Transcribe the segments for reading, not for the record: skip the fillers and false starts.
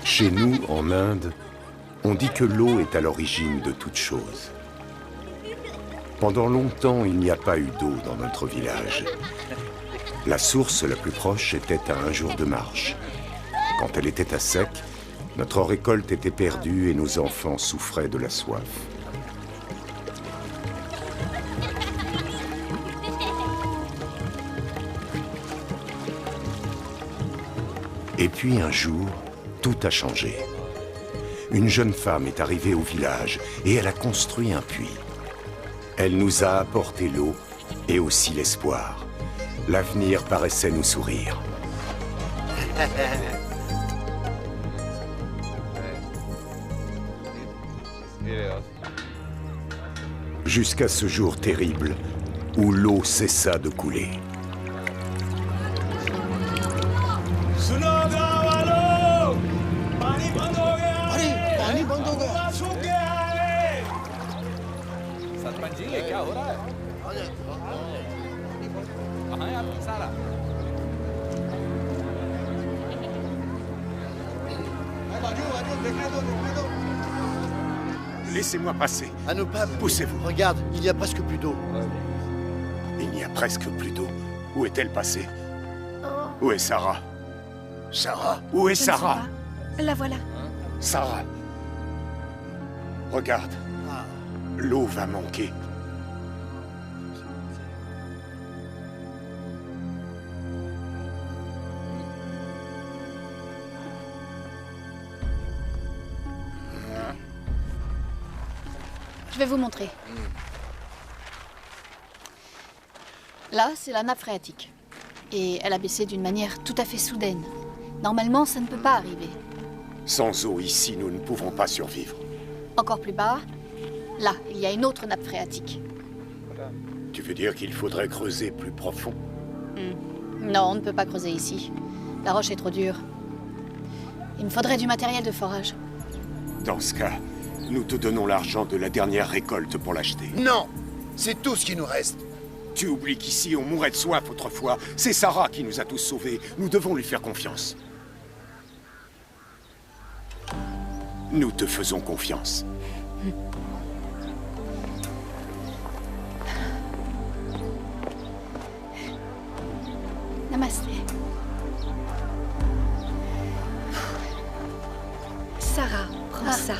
Chez nous, en Inde, on dit que l'eau est à l'origine de toute chose. Pendant longtemps, il n'y a pas eu d'eau dans notre village. La source la plus proche était à 1 jour de marche. Quand elle était à sec, notre récolte était perdue et nos enfants souffraient de la soif. Et puis un jour, tout a changé. Une jeune femme est arrivée au village et elle a construit un puits. Elle nous a apporté l'eau et aussi l'espoir. L'avenir paraissait nous sourire. Jusqu'à ce jour terrible où l'eau cessa de couler. Laissez-moi passer. À nos pas. Poussez-vous. Regarde, il n'y a presque plus d'eau. Il n'y a presque plus d'eau. Où est-elle passée? Où est Sarah? Sarah? Où est Sarah? La voilà. Sarah. Regarde. L'eau va manquer. Je vais vous montrer. Là, c'est la nappe phréatique. Et elle a baissé d'une manière tout à fait soudaine. Normalement, ça ne peut pas arriver. Sans eau ici, nous ne pouvons pas survivre. Encore plus bas, là, il y a une autre nappe phréatique. Tu veux dire qu'il faudrait creuser plus profond? Non, on ne peut pas creuser ici. La roche est trop dure. Il me faudrait du matériel de forage. Dans ce cas, nous te donnons l'argent de la dernière récolte pour l'acheter. Non! C'est tout ce qui nous reste. Tu oublies qu'ici, on mourait de soif autrefois. C'est Sarah qui nous a tous sauvés. Nous devons lui faire confiance. Nous te faisons confiance. Namasté. Sarah, prends ça.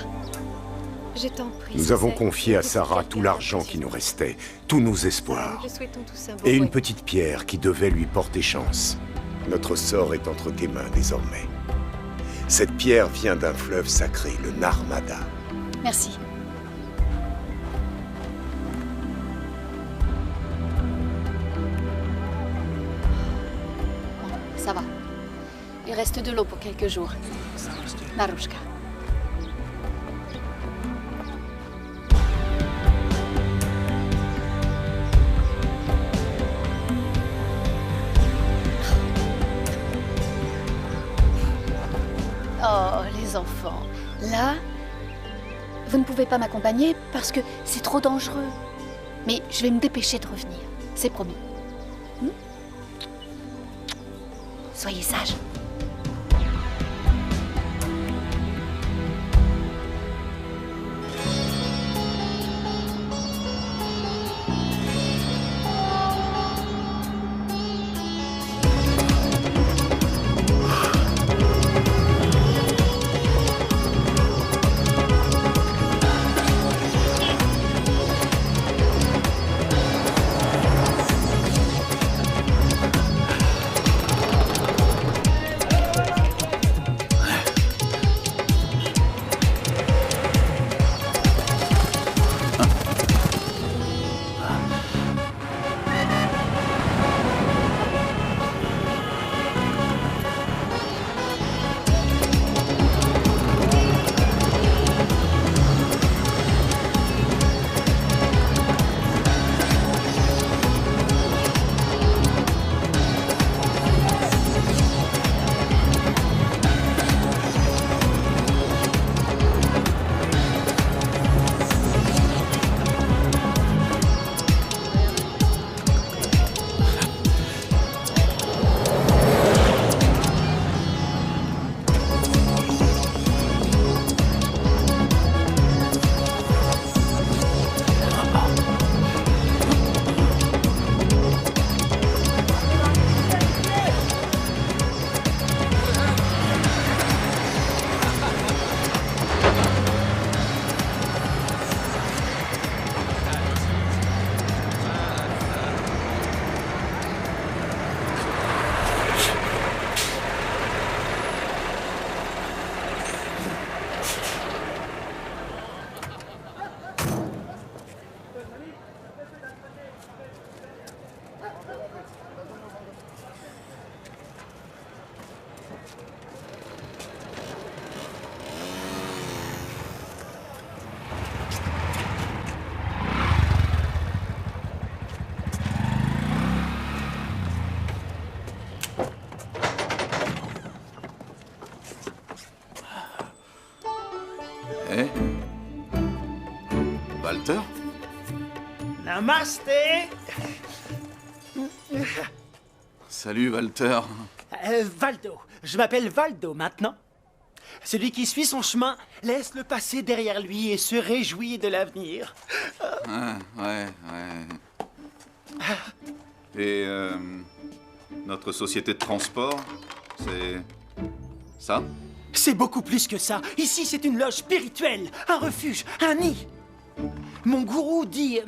Je t'en prie. Nous avons confié à Sarah tout l'argent qui nous restait, tous nos espoirs, Nous souhaitons tous un beau et une voyage. petite pierre qui devait lui porter chance. Notre sort est entre tes mains désormais. Cette pierre vient d'un fleuve sacré, le Narmada. Merci. Bon, ça va. Il reste de l'eau pour quelques jours. Narushka. Oh, les enfants. Là, vous ne pouvez pas m'accompagner parce que c'est trop dangereux. Mais je vais me dépêcher de revenir. C'est promis. Soyez sages. Eh? Walter? Namasté. Salut, Walter. Valdo. Je m'appelle Valdo maintenant. Celui qui suit son chemin laisse le passé derrière lui et se réjouit de l'avenir. Ouais. Et notre société de transport, c'est ça? C'est beaucoup plus que ça. Ici, c'est une loge spirituelle, un refuge, un nid. Mon gourou dit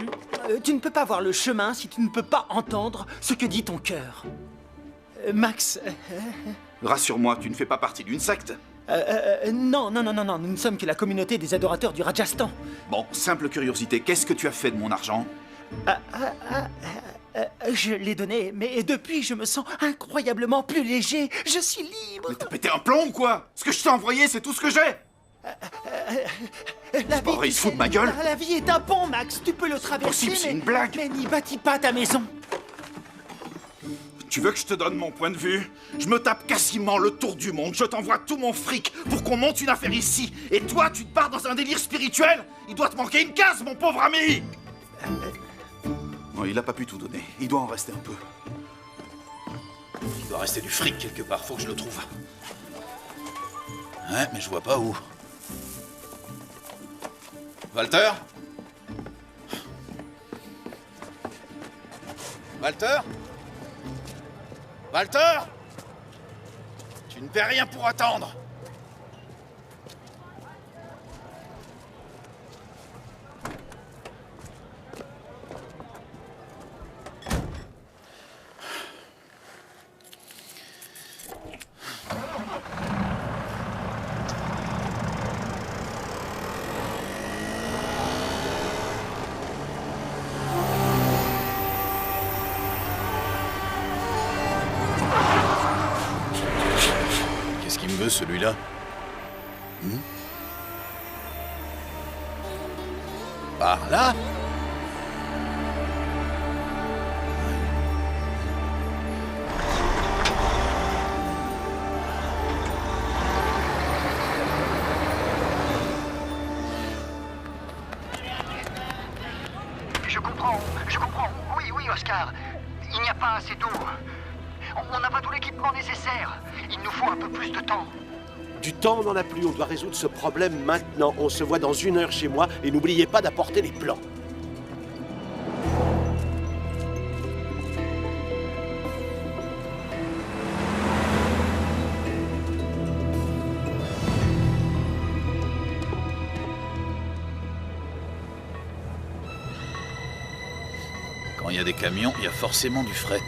tu ne peux pas voir le chemin si tu ne peux pas entendre ce que dit ton cœur. Max. Rassure-moi, tu ne fais pas partie d'une secte? Non, nous ne sommes que la communauté des adorateurs du Rajasthan. Bon, simple curiosité, qu'est-ce que tu as fait de mon argent? Je l'ai donné, mais depuis, je me sens incroyablement plus léger. Je suis libre. Mais t'as pété un plomb ou quoi? Ce que je t'ai envoyé, c'est tout ce que j'ai! La pas vrai, il se fout de ma gueule. La vie est un pont, Max. Tu peux le traverser, possible, c'est une blague. Mais n'y bâtis pas ta maison. Tu veux que je te donne mon point de vue? Je me tape quasiment le tour du monde, je t'envoie tout mon fric pour qu'on monte une affaire ici. Et toi, tu te pars dans un délire spirituel? Il doit te manquer une case, mon pauvre ami! Non, il a pas pu tout donner, il doit en rester un peu. Il doit rester du fric quelque part, faut que je le trouve. Ouais, mais je vois pas où. Walter? Walter? Walter? Tu ne perds rien pour attendre. Qu'est-ce qu'il me veut, celui-là? Par là? Je comprends. Oui, Oscar. Il n'y a pas assez d'eau. On n'a pas tout l'équipement nécessaire. Il nous faut un peu plus de temps. Du temps, on n'en a plus. On doit résoudre ce problème maintenant. On se voit dans 1 heure chez moi et n'oubliez pas d'apporter les plans. Quand il y a des camions, il y a forcément du fret.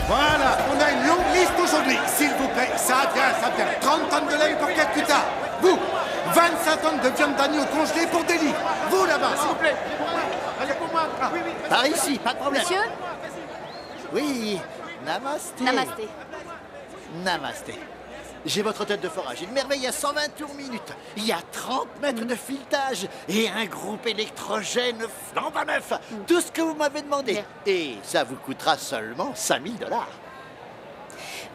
Voilà, on a une longue liste aujourd'hui. S'il vous plaît, ça vient. 30 tonnes de lait pour Calcutta. Vous, 25 tonnes de viande d'agneau congelée pour Delhi. Vous là-bas, s'il vous plaît. Allez pour moi. Par ici, pas de problème. Monsieur? Oui, namasté. Namasté. Namasté. J'ai votre tête de forage, une merveille à 120 tours minute. Il y a 30 mètres de filetage et un groupe électrogène flambant neuf. Tout ce que vous m'avez demandé. Bien. Et ça vous coûtera seulement 5000 $.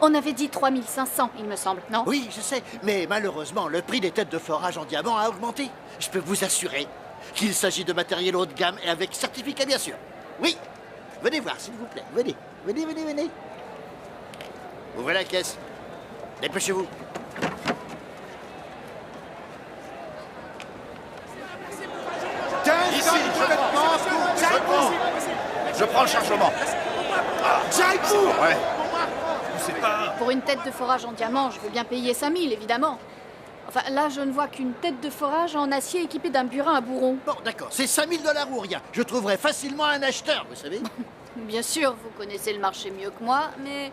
On avait dit 3500, il me semble, non? Oui, je sais, mais malheureusement, le prix des têtes de forage en diamant a augmenté. Je peux vous assurer qu'il s'agit de matériel haut de gamme et avec certificat, bien sûr. Oui, venez voir, s'il vous plaît. Venez. Ouvrez la caisse. Dépêchez-vous. Ici, Je prends le chargement. Jaipur. Ouais. C'est pas... Pour une tête de forage en diamant, je veux bien payer 5000, évidemment. Enfin, là, je ne vois qu'une tête de forage en acier équipée d'un burin à bourron. Bon, d'accord, c'est 5000 $ ou rien. Je trouverai facilement un acheteur, vous savez. Bien sûr, vous connaissez le marché mieux que moi, mais...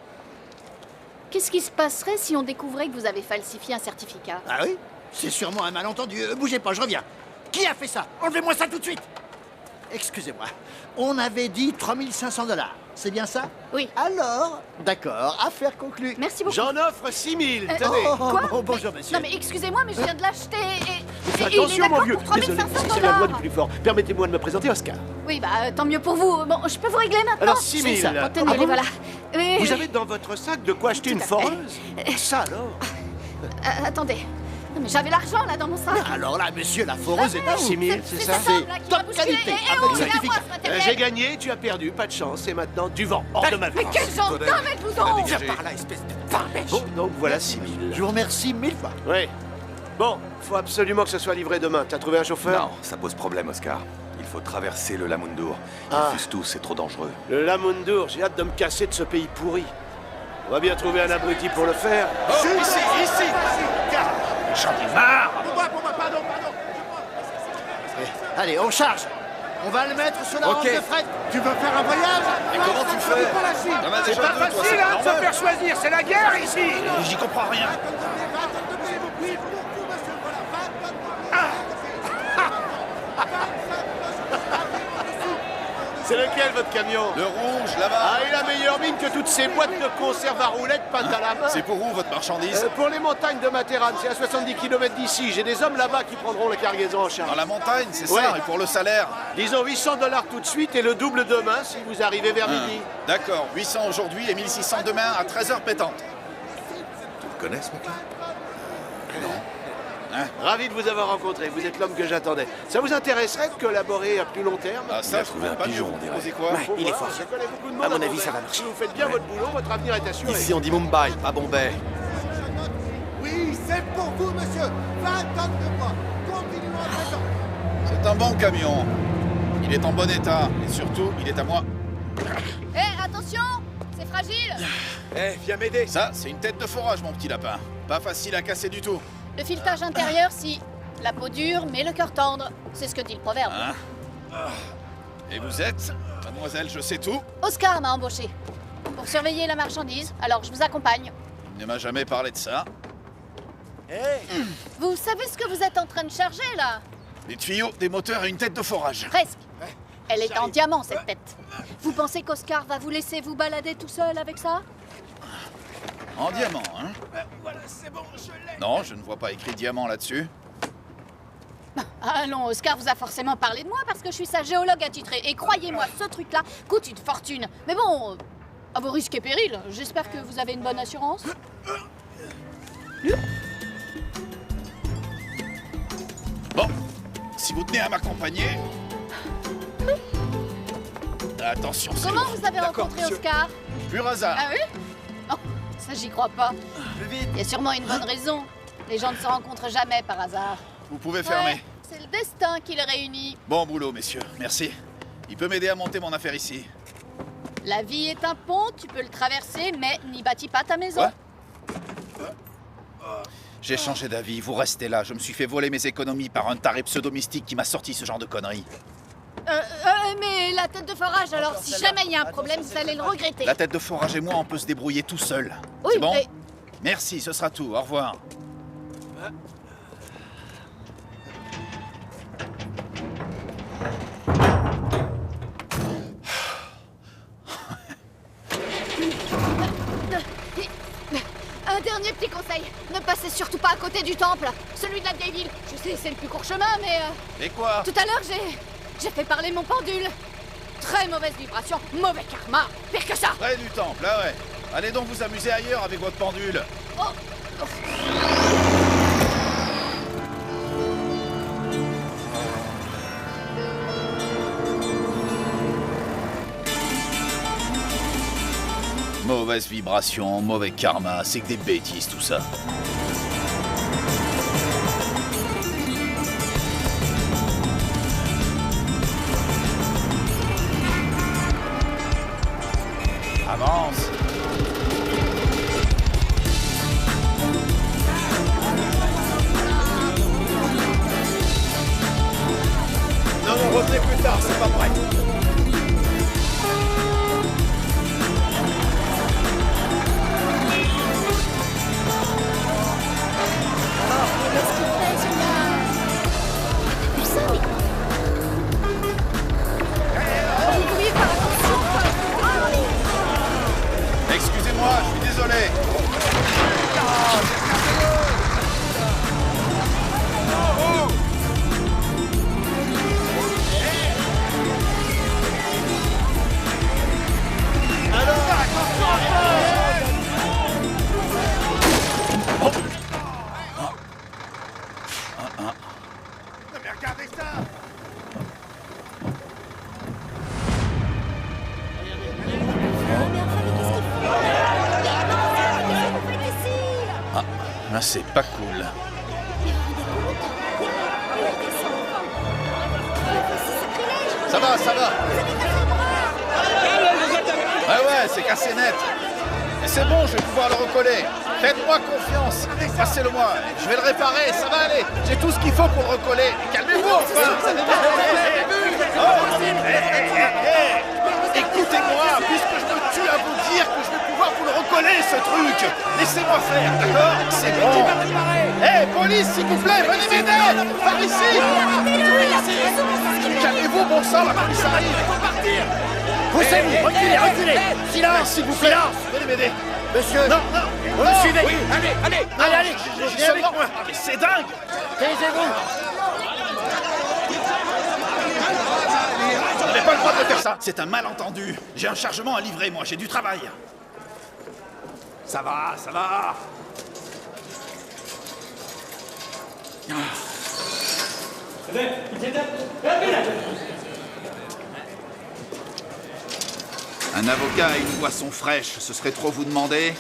Qu'est-ce qui se passerait si on découvrait que vous avez falsifié un certificat? Ah oui? C'est sûrement un malentendu. Bougez pas, je reviens. Qui a fait ça? Enlevez-moi ça tout de suite. Excusez-moi. On avait dit 3500 $. C'est bien ça? Oui. Alors, d'accord, affaire conclue. Merci beaucoup. J'en offre 6000, tenez. Oh, oh, bonjour, monsieur. Non mais excusez-moi, mais je viens de l'acheter et Attention, mon vieux. pour Désolé, 3500 si c'est la loi du $. plus fort, permettez-moi de me présenter, Oscar. Oui, bah tant mieux pour vous. Bon, je peux vous régler maintenant? Alors, 6000. C'est ça. Oh, tenez, les voilà. Oui, Vous oui. avez dans votre sac de quoi acheter une Tout à fait. foreuse? Ça alors? Attendez. Non mais j'avais l'argent là dans mon sac. Alors là, monsieur, la foreuse est à vous. 6000, c'est ça? cette homme, là, qui m'a top bousculé. qualité, Eh, avec oh, c'est à certificat. moi, ce matériel. J'ai gagné, tu as perdu, pas de chance, et maintenant du vent, hors de ma Mais vue. quel gentil avec vous autres! Viens par là, espèce de barbèche. Bon, donc voilà 6000. Je vous remercie 1000 fois. Oui. Bon, faut absolument que ce soit livré demain. T'as trouvé un chauffeur? Non, ça pose problème, Oscar. Il faut traverser le Lamundur. Ils Ah. fusent tous, c'est trop dangereux. Le Lamundur, j'ai hâte de me casser de ce pays pourri. On va bien trouver un abruti pour le faire. Ici J'en ai marre. Pour moi, pardon. Allez, on charge. On va le mettre sur la rampe de fret. Tu veux faire un voyage? Et comment tu fais? T'en as déjà deux, toi, c'est normal. faire choisir, c'est la guerre ici. J'y comprends rien. C'est lequel votre camion? Le rouge, là-bas. Ah, il a meilleure mine que toutes ces boîtes de conserve à roulettes peintes à la main. C'est pour où, votre marchandise? Pour les montagnes de Matterham, c'est à 70 km d'ici. J'ai des hommes là-bas qui prendront la cargaison en charge. Dans la montagne, c'est Ouais. ça, et pour le salaire? Disons 800 $ tout de suite et le double demain si vous arrivez vers midi. D'accord, 800 aujourd'hui et 1600 demain à 13h pétante. Tu le connais, ce mec-là? Ravi de vous avoir rencontré, vous êtes l'homme que j'attendais. Ça vous intéresserait de collaborer à plus long terme? Ah, ça, a trouvé un pigeon, on dirait. C'est quoi? Faut il est voir, fort. Je connais beaucoup de monde À mon avis, Bombay. ça va marcher. Si vous faites bien votre boulot, votre avenir est assuré. Ici, on dit Mumbai, pas Bombay. Oui, c'est pour vous, monsieur. 20 tonnes de bois. Continuons à présent. C'est un bon camion. Il est en bon état, et surtout, il est à moi. Eh, attention! C'est fragile! Eh, viens m'aider. Ça, c'est une tête de forage, mon petit lapin. Pas facile à casser du tout. Le filetage intérieur, si. La peau dure, mais le cœur tendre. C'est ce que dit le proverbe. Hein? Et vous êtes? Mademoiselle, je sais tout. Oscar m'a embauché. Pour surveiller la marchandise, alors je vous accompagne. Il ne m'a jamais parlé de ça. Vous savez ce que vous êtes en train de charger, là? Des tuyaux, des moteurs et une tête de forage. Presque. Elle est en diamant, cette tête. Vous pensez qu'Oscar va vous laisser vous balader tout seul avec ça? En diamant, hein? Non, je ne vois pas écrit diamant là-dessus. Allons, Oscar vous a forcément parlé de moi parce que je suis sa géologue attitrée. Et croyez-moi, ce truc-là coûte une fortune. Mais bon, à vos risques et périls, j'espère que vous avez une bonne assurance. Bon, si vous tenez à m'accompagner... Attention, c'est Comment lourd. vous avez D'accord, rencontré monsieur. Oscar? Pur hasard. Ah oui? Oh, ça j'y crois pas. Il y a sûrement une bonne raison. Les gens ne se rencontrent jamais par hasard. Vous pouvez fermer. Ouais, c'est le destin qui les réunit. Bon boulot, messieurs. Merci. Il peut m'aider à monter mon affaire ici. La vie est un pont, tu peux le traverser, mais n'y bâtis pas ta maison. Quoi? J'ai changé d'avis, vous restez là. Je me suis fait voler mes économies par un taré pseudo-mystique qui m'a sorti ce genre de conneries. Mais la tête de forage, alors si jamais il y a un problème, vous allez le regretter. La tête de forage et moi, on peut se débrouiller tout seul. Oui, C'est bon? mais- Merci, ce sera tout. Au revoir. Un dernier petit conseil, ne passez surtout pas à côté du temple, celui de la vieille ville. Je sais, c'est le plus court chemin, mais Et quoi? tout à l'heure, j'ai fait parler mon pendule. Très mauvaise vibration, mauvais karma, pire que ça. Près du temple, là ouais. Allez donc vous amuser ailleurs avec votre pendule. Oh. Mauvaise vibration, mauvais karma, c'est que des bêtises tout ça. Avance. revenez plus tard, c'est pas prêt. Qu'est-ce qu'il fait, celui-là? T'as vu ça, mais... Vous pouviez faire attention, quoi. Excusez-moi, je suis désolé. Mais regardez ça! Ah, c'est pas cool. Ça va, ça va. Ah ouais, c'est cassé net. Mais c'est bon, je vais pouvoir le recoller. Faites-moi confiance. Passez-le-moi. Je vais le réparer, ça va aller. J'ai tout ce qu'il faut pour le recoller. Calmez-vous, enfin. Écoutez-moi, puisque je me tue à vous dire que je vais pouvoir vous le recoller, ce truc. Laissez-moi faire, d'accord? C'est bon. Hé, police, s'il vous plaît, venez m'aider. Par ici. Calmez-vous, bon sang, la police arrive. Il faut partir. Poussez-vous, reculez, reculez. Silence, s'il vous plaît. silence. Venez m'aider. Monsieur, Non, non. vous me suivez. Oui, allez, allez. Allez, allez, J'ai seulement... Mais c'est dingue. taisez-vous. Vous n'avez pas le droit de faire ça. C'est un malentendu. J'ai un chargement à livrer, moi. J'ai du travail. Ça va, ça va. Un avocat et une boisson fraîche, ce serait trop vous demander?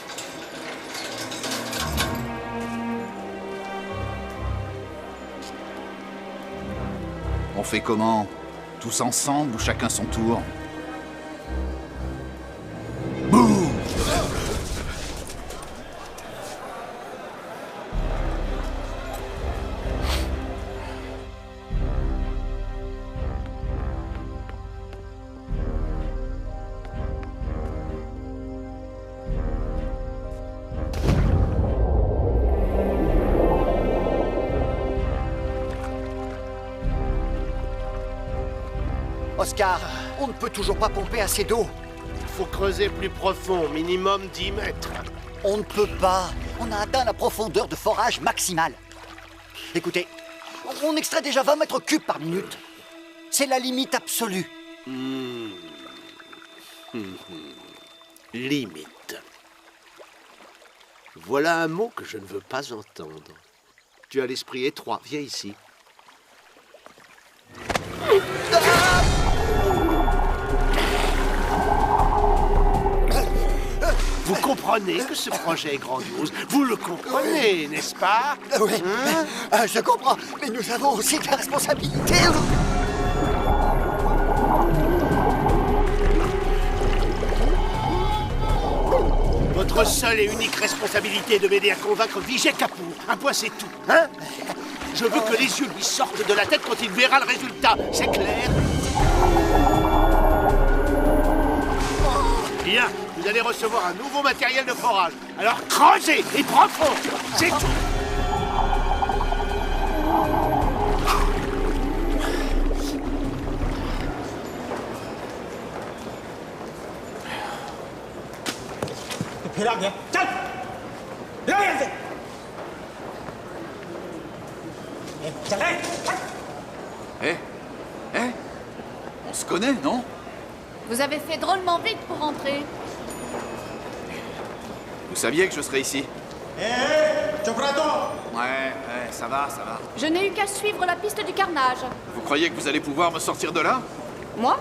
On fait comment? Tous ensemble ou chacun son tour? Boum! Oscar, on ne peut toujours pas pomper assez d'eau. Faut creuser plus profond, minimum 10 mètres. On ne peut pas. On a atteint la profondeur de forage maximale. Écoutez, on extrait déjà 20 mètres cubes par minute. C'est la limite absolue. Limite. Voilà un mot que je ne veux pas entendre. Tu as l'esprit étroit, viens ici. Vous comprenez que ce projet est grandiose. Vous le comprenez, n'est-ce pas? Oui, je comprends. Mais nous avons aussi des responsabilités. Votre seule et unique responsabilité est de m'aider à convaincre Vijay Kapoor. Un point, c'est tout, hein? Je veux que les yeux lui sortent de la tête quand il verra le résultat. C'est clair? Bien, vous allez recevoir un nouveau matériel de forage. Alors creusez et profond, c'est tout. On se connaît, non? Vous avez fait drôlement vite pour rentrer. Vous saviez que je serais ici? Ouais, ça va, ça va. Je n'ai eu qu'à suivre la piste du carnage. Vous croyez que vous allez pouvoir me sortir de là? Moi?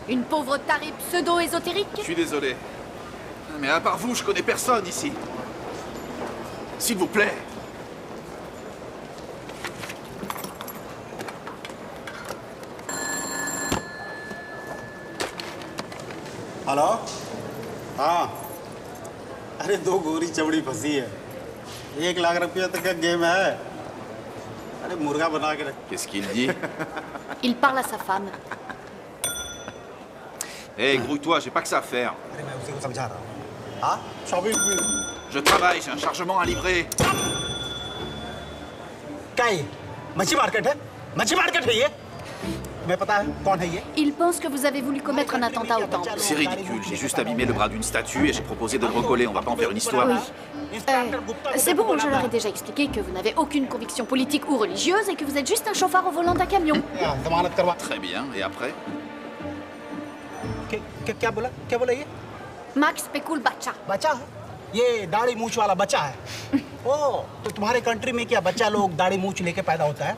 Une pauvre tarée pseudo-ésotérique? Je suis désolé. Mais à part vous, je connais personne ici. S'il vous plaît. Hello हाँ अरे 2 गोरी चमड़ी फंसी है 1 लाख रुपया तक का गेम है Qu'est-ce qu'il dit? Il parle à sa femme. Hé, grouille-toi, j'ai pas que ça à faire. Je travaille, j'ai un chargement à livrer. Il pense que vous avez voulu commettre un attentat au temple. C'est ridicule, j'ai juste abîmé le bras d'une statue et j'ai proposé de le recoller, on va pas en faire une histoire. Oui. C'est bon, je leur ai déjà expliqué que vous n'avez aucune conviction politique ou religieuse et que vous êtes juste un chauffard au volant d'un camion. Très bien, et après? Max Pekul Bacha. ये दाढ़ी मूछ वाला बच्चा है। ओह, तो तुम्हारे कंट्री में क्या बच्चा लोग दाढ़ी मूछ लेके पैदा होता है?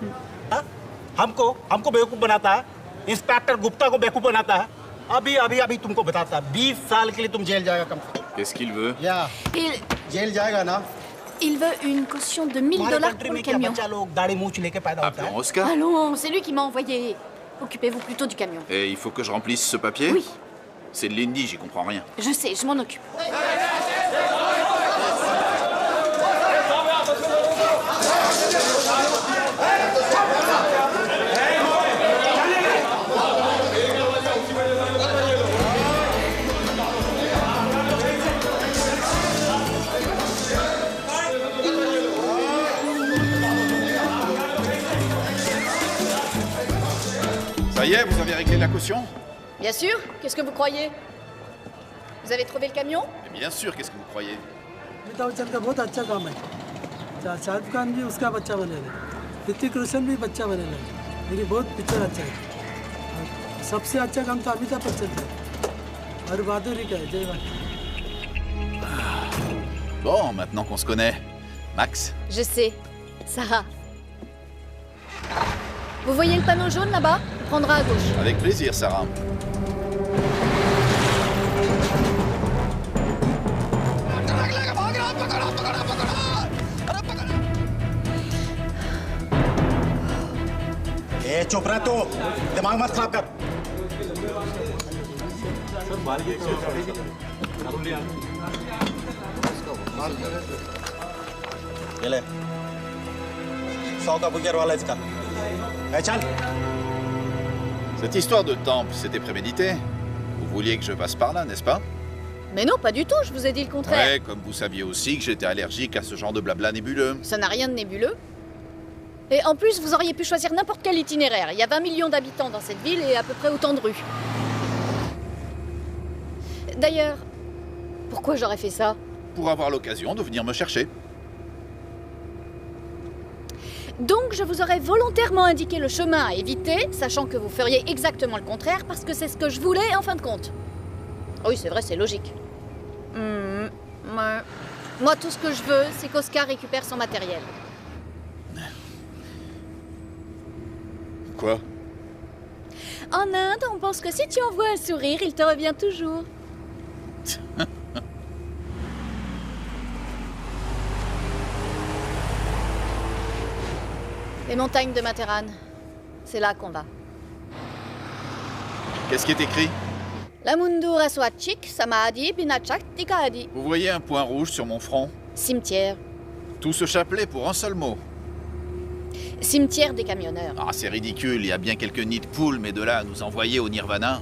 हाँ? हमको बेवकूफ बनाता है। इंस्पेक्टर गुप्ता को बेवकूफ बनाता है। अभी तुमको बताता है। 20 साल के लिए तुम जेल जाएगा कम से कम। Qu'est-ce qu'il veut? जेल जाएगा ना? Il veut une caution de 1000 $ pour le camion. बच्चा लोग दाढ़ी मूछ लेके पैदा होता है? Appelons Oscar. Allons, c'est lui qui m'a envoyé. Occupez-vous plutôt du camion. Et il faut que je remplisse ce papier? Oui. C'est de l'indie, j'y comprends rien. Je sais, je m'en occupe. Ça y est, vous avez réglé la caution? Bien sûr, qu'est-ce que vous croyez? Vous avez trouvé le camion? Mais bien sûr, qu'est-ce que vous croyez? Amitabh बच्चन का बहुत अच्छा काम है। शाहरुख खान भी उसका बच्चा बनेगा, ऋतिक रोशन भी बच्चा बनेगा, लेकिन बहुत पिक्चर अच्छा है। सबसे अच्छा काम तो अमिताभ बच्चन का और बहादुरी का है। जय बहादुर। Bon, maintenant qu'on se connaît, Max? Je sais, Sarah. Vous voyez le panneau jaune là-bas? Prendra à gauche. Avec plaisir, Sarah. ए चुप रह तू, दिमाग मत खराब कर। ये ले 100 का बुकियर वाला इसका। ए चल। Cette histoire de temple, c'était prémédité? Vous vouliez que je passe par là, n'est-ce pas? Mais non, pas du tout, je vous ai dit le contraire. Ouais, comme vous saviez aussi que j'étais allergique à ce genre de blabla nébuleux. Ça n'a rien de nébuleux. Et en plus, vous auriez pu choisir n'importe quel itinéraire. Il y a 20 millions d'habitants dans cette ville et à peu près autant de rues. D'ailleurs, pourquoi j'aurais fait ça? Pour avoir l'occasion de venir me chercher. Donc, je vous aurais volontairement indiqué le chemin à éviter, sachant que vous feriez exactement le contraire, parce que c'est ce que je voulais en fin de compte. Oui, c'est vrai, c'est logique. Moi, tout ce que je veux, c'est qu'Oscar récupère son matériel. Quoi? En Inde, on pense que si tu envoies un sourire, il te revient toujours. Les montagnes de Materan. C'est là qu'on va. Qu'est-ce qui est écrit? La Mundura Swatchik, Samadi, Binachak, Tikadi. Vous voyez un point rouge sur mon front? Cimetière. Tout ce chapelet pour un seul mot. Cimetière des camionneurs. Ah, c'est ridicule, il y a bien quelques nids de poules, mais de là à nous envoyer au Nirvana.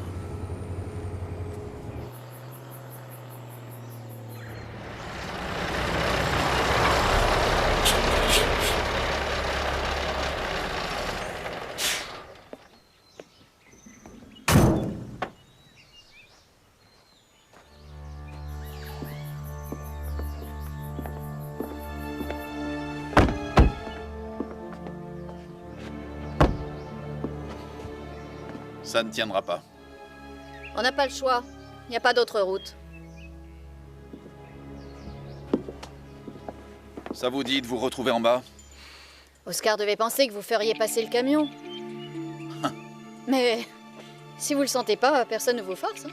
Ça ne tiendra pas. On n'a pas le choix. Il n'y a pas d'autre route. Ça vous dit de vous retrouver en bas? Oscar devait penser que vous feriez passer le camion. Mais si vous le sentez pas, personne ne vous force. Hein.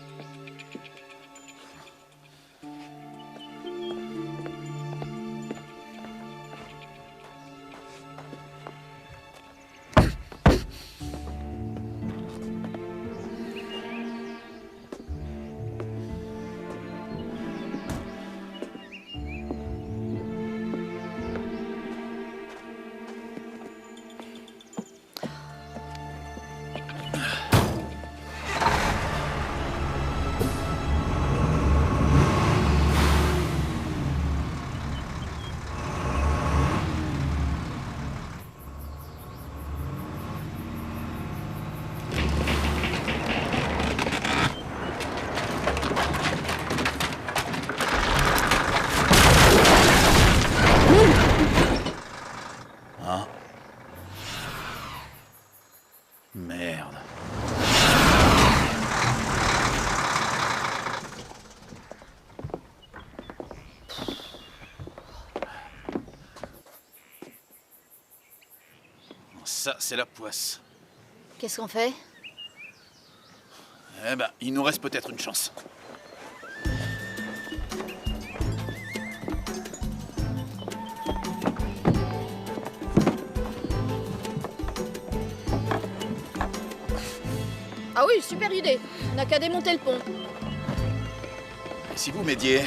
Merde. Ça, c'est la poisse. Qu'est-ce qu'on fait? Eh ben, il nous reste peut-être une chance. Ah oui, super idée. On n'a qu'à démonter le pont. Et si vous m'aidiez?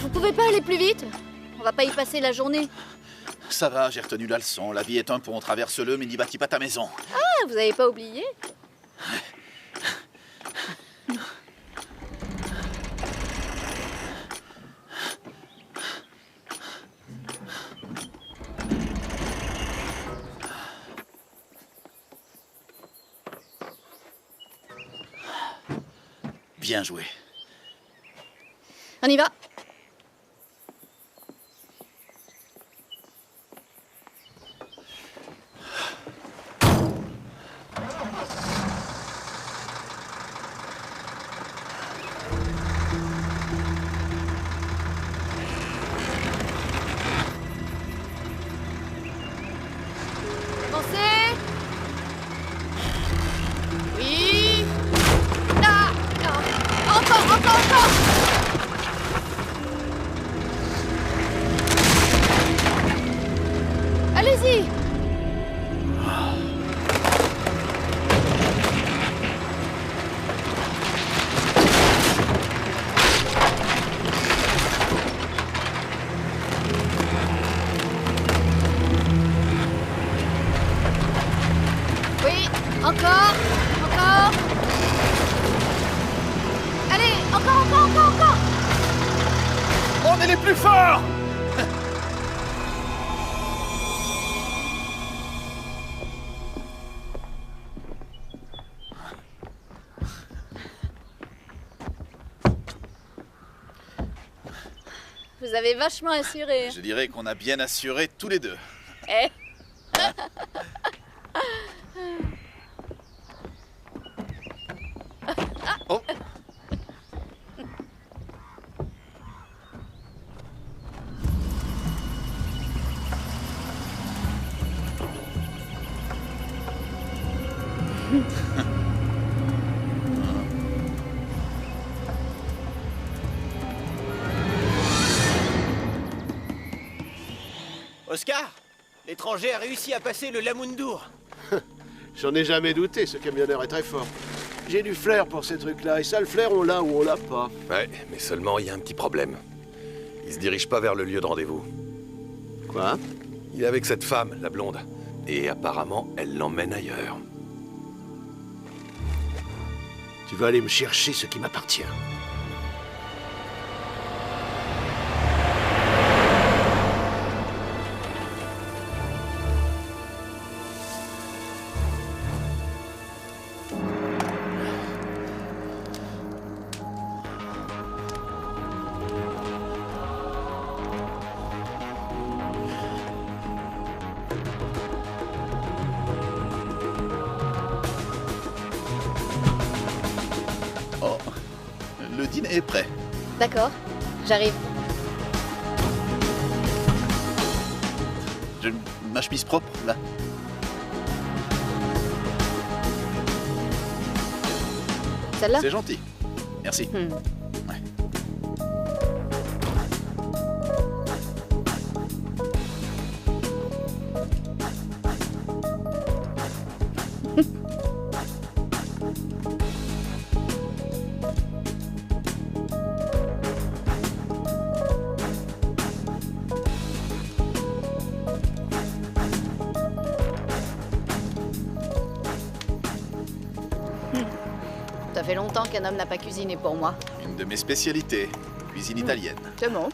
Vous pouvez pas aller plus vite? On va pas y passer la journée. Ça va, j'ai retenu la leçon. La vie est un pont, traverse-le, mais n'y bâtis pas ta maison. Ah, vous avez pas oublié? Bien joué. On y va. Allez-y! Oui, encore, encore. Allez, encore. On est les plus forts! Vous avez vachement assuré. Je dirais qu'on a bien assuré tous les deux. Eh. Oh. Oscar, l'étranger a réussi à passer le Lamundour. J'en ai jamais douté, ce camionneur est très fort. J'ai du flair pour ces trucs-là, et ça, le flair, on l'a ou on l'a pas. Ouais, mais seulement il y a un petit problème. Il se dirige pas vers le lieu de rendez-vous. Quoi? Il est avec cette femme, la blonde. Et apparemment, elle l'emmène ailleurs. Tu vas aller me chercher ce qui m'appartient. Le dîner est prêt. D'accord, j'arrive. J'ai ma chemise propre, là. Celle-là? C'est gentil. Merci. Ouais. Ça fait longtemps qu'un homme n'a pas cuisiné pour moi. Une de mes spécialités, cuisine italienne. C'est bon.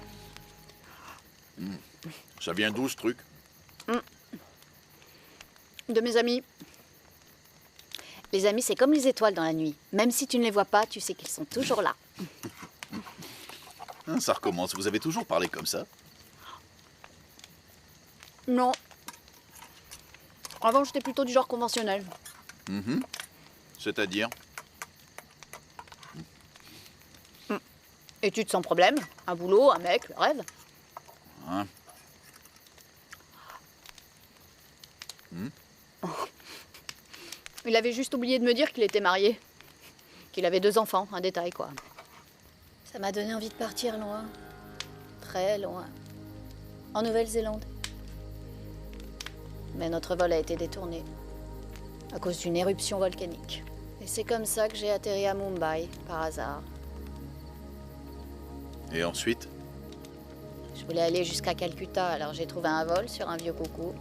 Ça vient d'où, ce truc? De mes amis. Les amis, c'est comme les étoiles dans la nuit. Même si tu ne les vois pas, tu sais qu'ils sont toujours là. Ça recommence, vous avez toujours parlé comme ça? Non. Avant, j'étais plutôt du genre conventionnel. C'est-à-dire? Études sans problème. Un boulot, un mec, le rêve. Hein? Il avait juste oublié de me dire qu'il était marié. Qu'il avait 2 enfants, un détail quoi. Ça m'a donné envie de partir loin. Très loin. En Nouvelle-Zélande. Mais notre vol a été détourné. À cause d'une éruption volcanique. Et c'est comme ça que j'ai atterri à Mumbai, par hasard. Et ensuite? Je voulais aller jusqu'à Calcutta, alors j'ai trouvé un vol sur un vieux coucou.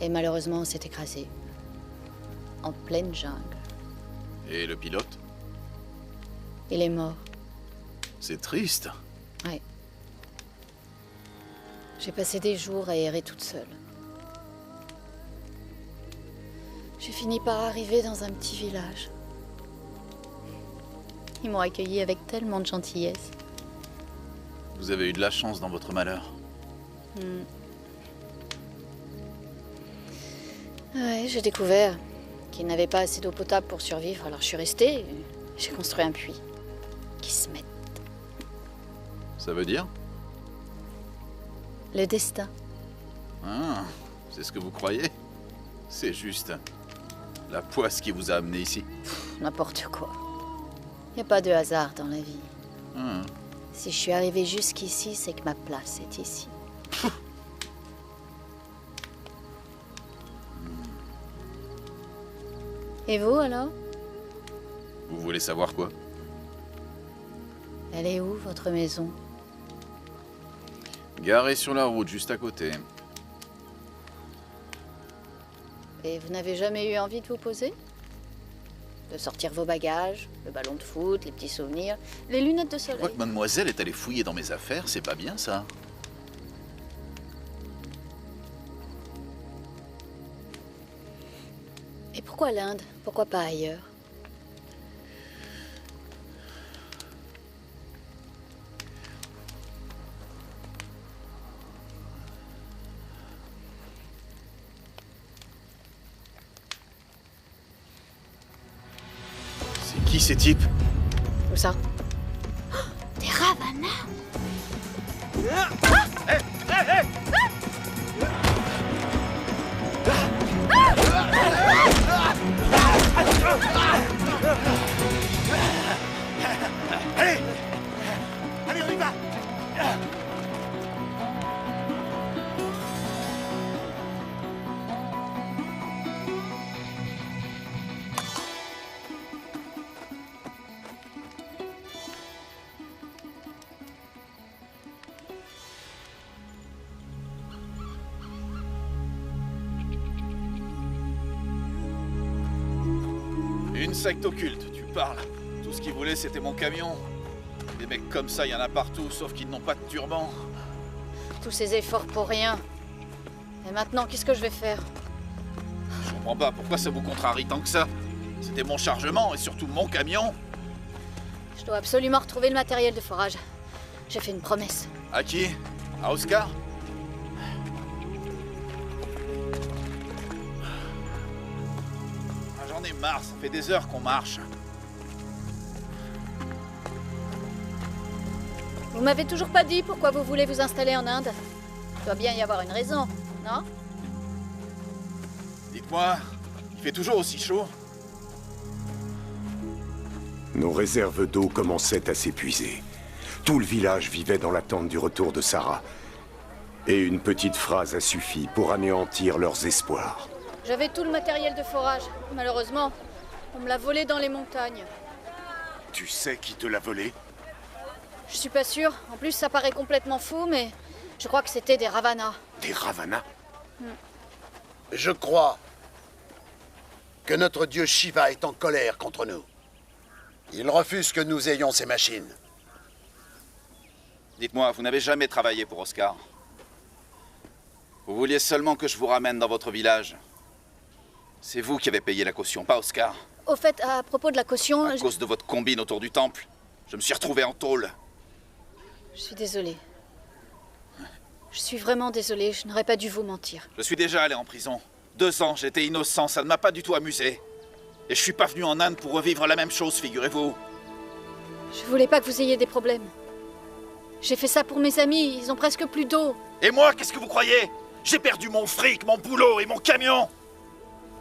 Et malheureusement, on s'est écrasé. En pleine jungle. Et le pilote? Il est mort. C'est triste. Ouais. J'ai passé des jours à errer toute seule. J'ai fini par arriver dans un petit village. Ils m'ont accueilli avec tellement de gentillesse. Vous avez eu de la chance dans votre malheur. Ouais, j'ai découvert qu'ils n'avaient pas assez d'eau potable pour survivre, alors je suis restée et j'ai construit un puits. Qui se met. Ça veut dire? Le destin. Ah, c'est ce que vous croyez? C'est juste la poisse qui vous a amené ici. N'importe quoi. Y a pas de hasard dans la vie. Si je suis arrivée jusqu'ici, c'est que ma place est ici. Et vous, alors? Vous voulez savoir quoi? Elle est où, votre maison? Garée sur la route, juste à côté. Et vous n'avez jamais eu envie de vous poser? De sortir vos bagages, le ballon de foot, les petits souvenirs, les lunettes de Je soleil. vois que mademoiselle est allée fouiller dans mes affaires, c'est pas bien ça? Et pourquoi l'Inde? Pourquoi pas ailleurs? C'est qui ces types? Où ça? Oh, des Ravana! Allez! Allez, on y va! Une secte occulte, tu parles. Tout ce qu'ils voulaient, c'était mon camion. Des mecs comme ça, il y en a partout, sauf qu'ils n'ont pas de turban. Tous ces efforts pour rien. Et maintenant, qu'est-ce que je vais faire? Je comprends pas, pourquoi ça vous contrarie tant que ça? C'était mon chargement et surtout mon camion. Je dois absolument retrouver le matériel de forage. J'ai fait une promesse. À qui? À Oscar? Ah, j'en ai marre, ça fait des heures qu'on marche. Vous m'avez toujours pas dit pourquoi vous voulez vous installer en Inde. Il doit bien y avoir une raison, non? Dites-moi, il fait toujours aussi chaud? Nos réserves d'eau commençaient à s'épuiser. Tout le village vivait dans l'attente du retour de Sarah. Et une petite phrase a suffi pour anéantir leurs espoirs. J'avais tout le matériel de forage. Malheureusement, on me l'a volé dans les montagnes. Tu sais qui te l'a volé? Je suis pas sûre. En plus, ça paraît complètement fou, mais je crois que c'était des Ravana. Des Ravana? Je crois que notre dieu Shiva est en colère contre nous. Il refuse que nous ayons ces machines. Dites-moi, vous n'avez jamais travaillé pour Oscar? Vous vouliez seulement que je vous ramène dans votre village. C'est vous qui avez payé la caution, pas Oscar. Au fait, à propos de la caution... À cause de votre combine autour du temple, je me suis retrouvé en tôle. Je suis désolée. Je suis vraiment désolée, je n'aurais pas dû vous mentir. Je suis déjà allé en prison. 2 ans, j'étais innocent, ça ne m'a pas du tout amusé. Et je suis pas venu en Inde pour revivre la même chose, figurez-vous. Je voulais pas que vous ayez des problèmes. J'ai fait ça pour mes amis, ils ont presque plus d'eau. Et moi, qu'est-ce que vous croyez? J'ai perdu mon fric, mon boulot et mon camion.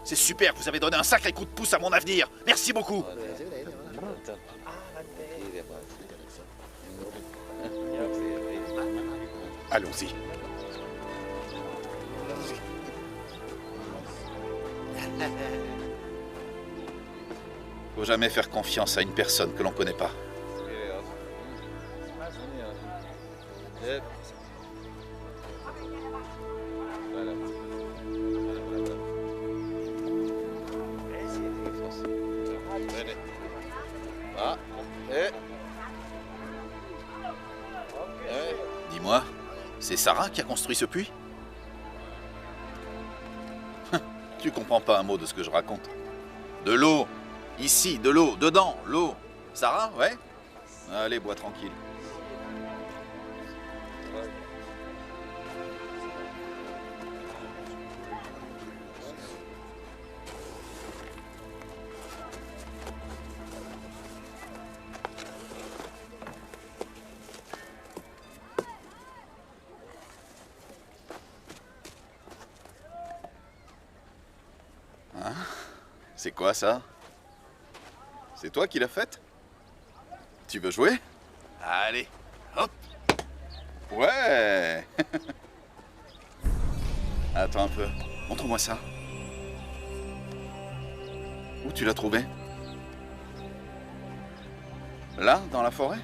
C'est super, vous avez donné un sacré coup de pouce à mon avenir. Merci beaucoup. Allons-y. Faut jamais faire confiance à une personne que l'on connaît pas. Dis-moi, c'est Sarah qui a construit ce puits? Tu comprends pas un mot de ce que je raconte. De l'eau. Ici, de l'eau. Dedans, l'eau. Sarah, ouais? Allez, bois tranquille. Hein? C'est quoi ça? C'est toi qui l'as faite? Tu veux jouer? Allez, hop! Ouais! Attends un peu, montre-moi ça. Où tu l'as trouvé? Là, dans la forêt?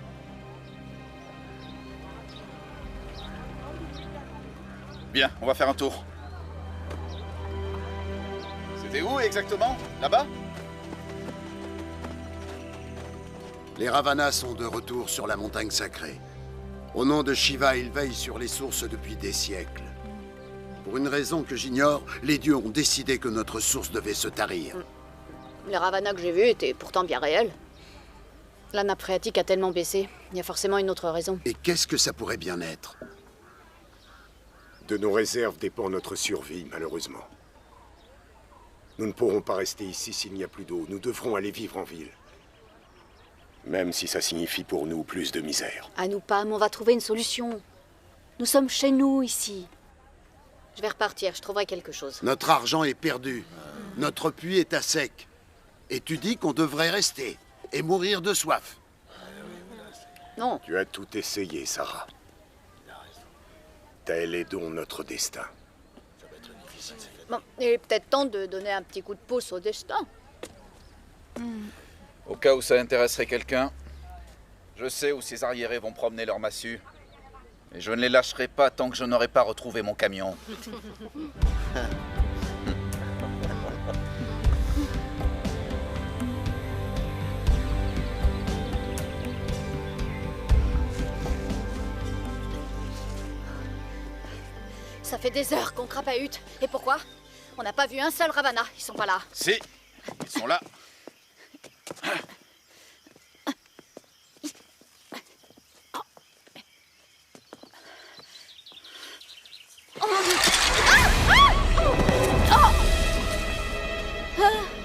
Bien, on va faire un tour. C'était où exactement? Là-bas? Les Ravanas sont de retour sur la montagne sacrée. Au nom de Shiva, ils veillent sur les sources depuis des siècles. Pour une raison que j'ignore, les dieux ont décidé que notre source devait se tarir. Les Ravanas que j'ai vus étaient pourtant bien réels. La nappe phréatique a tellement baissé, il y a forcément une autre raison. Et qu'est-ce que ça pourrait bien être? De nos réserves dépend notre survie, malheureusement. Nous ne pourrons pas rester ici s'il n'y a plus d'eau. Nous devrons aller vivre en ville. Même si ça signifie pour nous plus de misère. À nous, Pam, on va trouver une solution. Nous sommes chez nous, ici. Je vais repartir, je trouverai quelque chose. Notre argent est perdu. Notre puits est à sec. Et tu dis qu'on devrait rester et mourir de soif. Non. Tu as tout essayé, Sarah. Tel est donc notre destin. Bon, il est peut-être temps de donner un petit coup de pouce au destin. Au cas où ça intéresserait quelqu'un, je sais où ces arriérés vont promener leur massue. Et je ne les lâcherai pas tant que je n'aurai pas retrouvé mon camion. Ça fait des heures qu'on crapahute. Et pourquoi? On n'a pas vu un seul Ravana. Ils sont pas là. Si, ils sont là.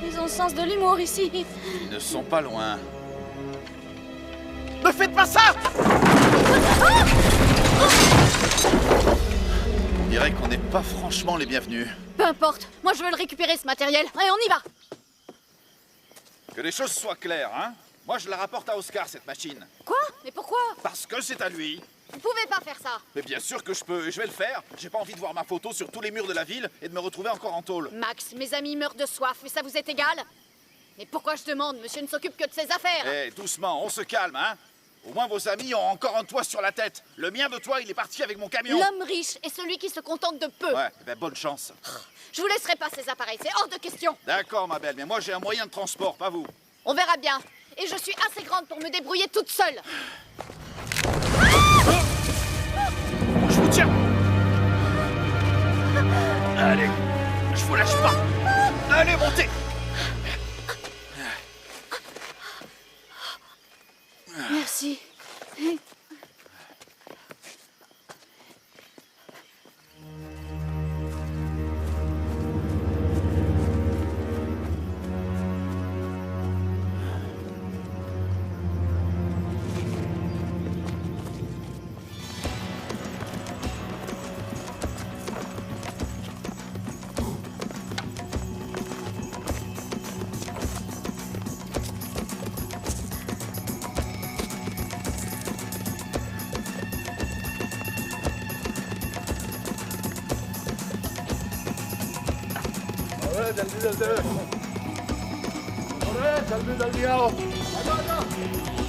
Ils ont le sens de l'humour ici. Ils ne sont pas loin. Ne faites pas ça! On dirait qu'on n'est pas franchement les bienvenus. Peu importe, moi je veux le récupérer ce matériel. Allez, on y va. Que les choses soient claires, hein? Moi je la rapporte à Oscar, cette machine. Quoi? Mais pourquoi? Parce que c'est à lui. Vous pouvez pas faire ça. Mais bien sûr que je peux, et je vais le faire. J'ai pas envie de voir ma photo sur tous les murs de la ville et de me retrouver encore en tôle. Max, mes amis meurent de soif, mais ça vous est égal? Mais pourquoi je demande? Monsieur ne s'occupe que de ses affaires. Eh, doucement, on se calme, hein? Au moins vos amis ont encore un toit sur la tête. Le mien de toit, il est parti avec mon camion. L'homme riche est celui qui se contente de peu. Ouais, ben bonne chance. Je vous laisserai pas ces appareils, c'est hors de question. D'accord, ma belle, mais moi j'ai un moyen de transport, pas vous. On verra bien. Et je suis assez grande pour me débrouiller toute seule. Je vous tiens. Allez, je vous lâche pas. Allez, montez. Merci. जल्दी जल्दी अरे जल्दी जल्दी आओ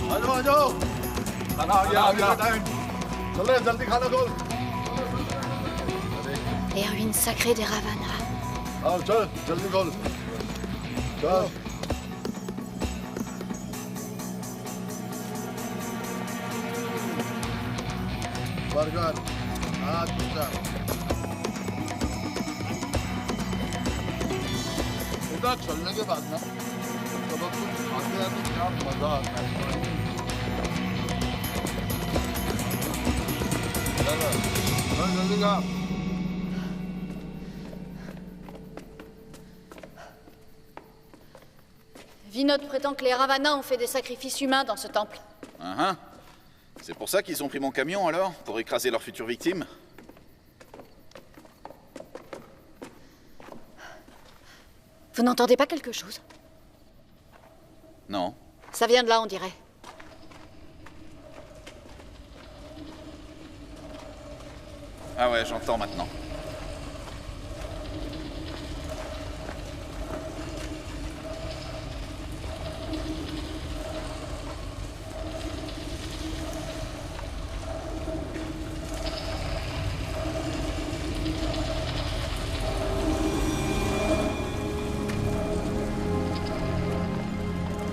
आ जाओ खाना आ गया टाइम चलो जल्दी खाना दो Les ruines sacrées des Ravana. आओ चल जल्दी खोल चल बर्गर हाँ दूसरा इधर चलने के बाद ना जब कुछ खाते हैं तो क्या मजा आता है जल्दी का Vinod prétend que les Ravana ont fait des sacrifices humains dans ce temple. C'est pour ça qu'ils ont pris mon camion alors? Pour écraser leurs futures victimes? Vous n'entendez pas quelque chose? Non. Ça vient de là, on dirait. Ah ouais, j'entends maintenant.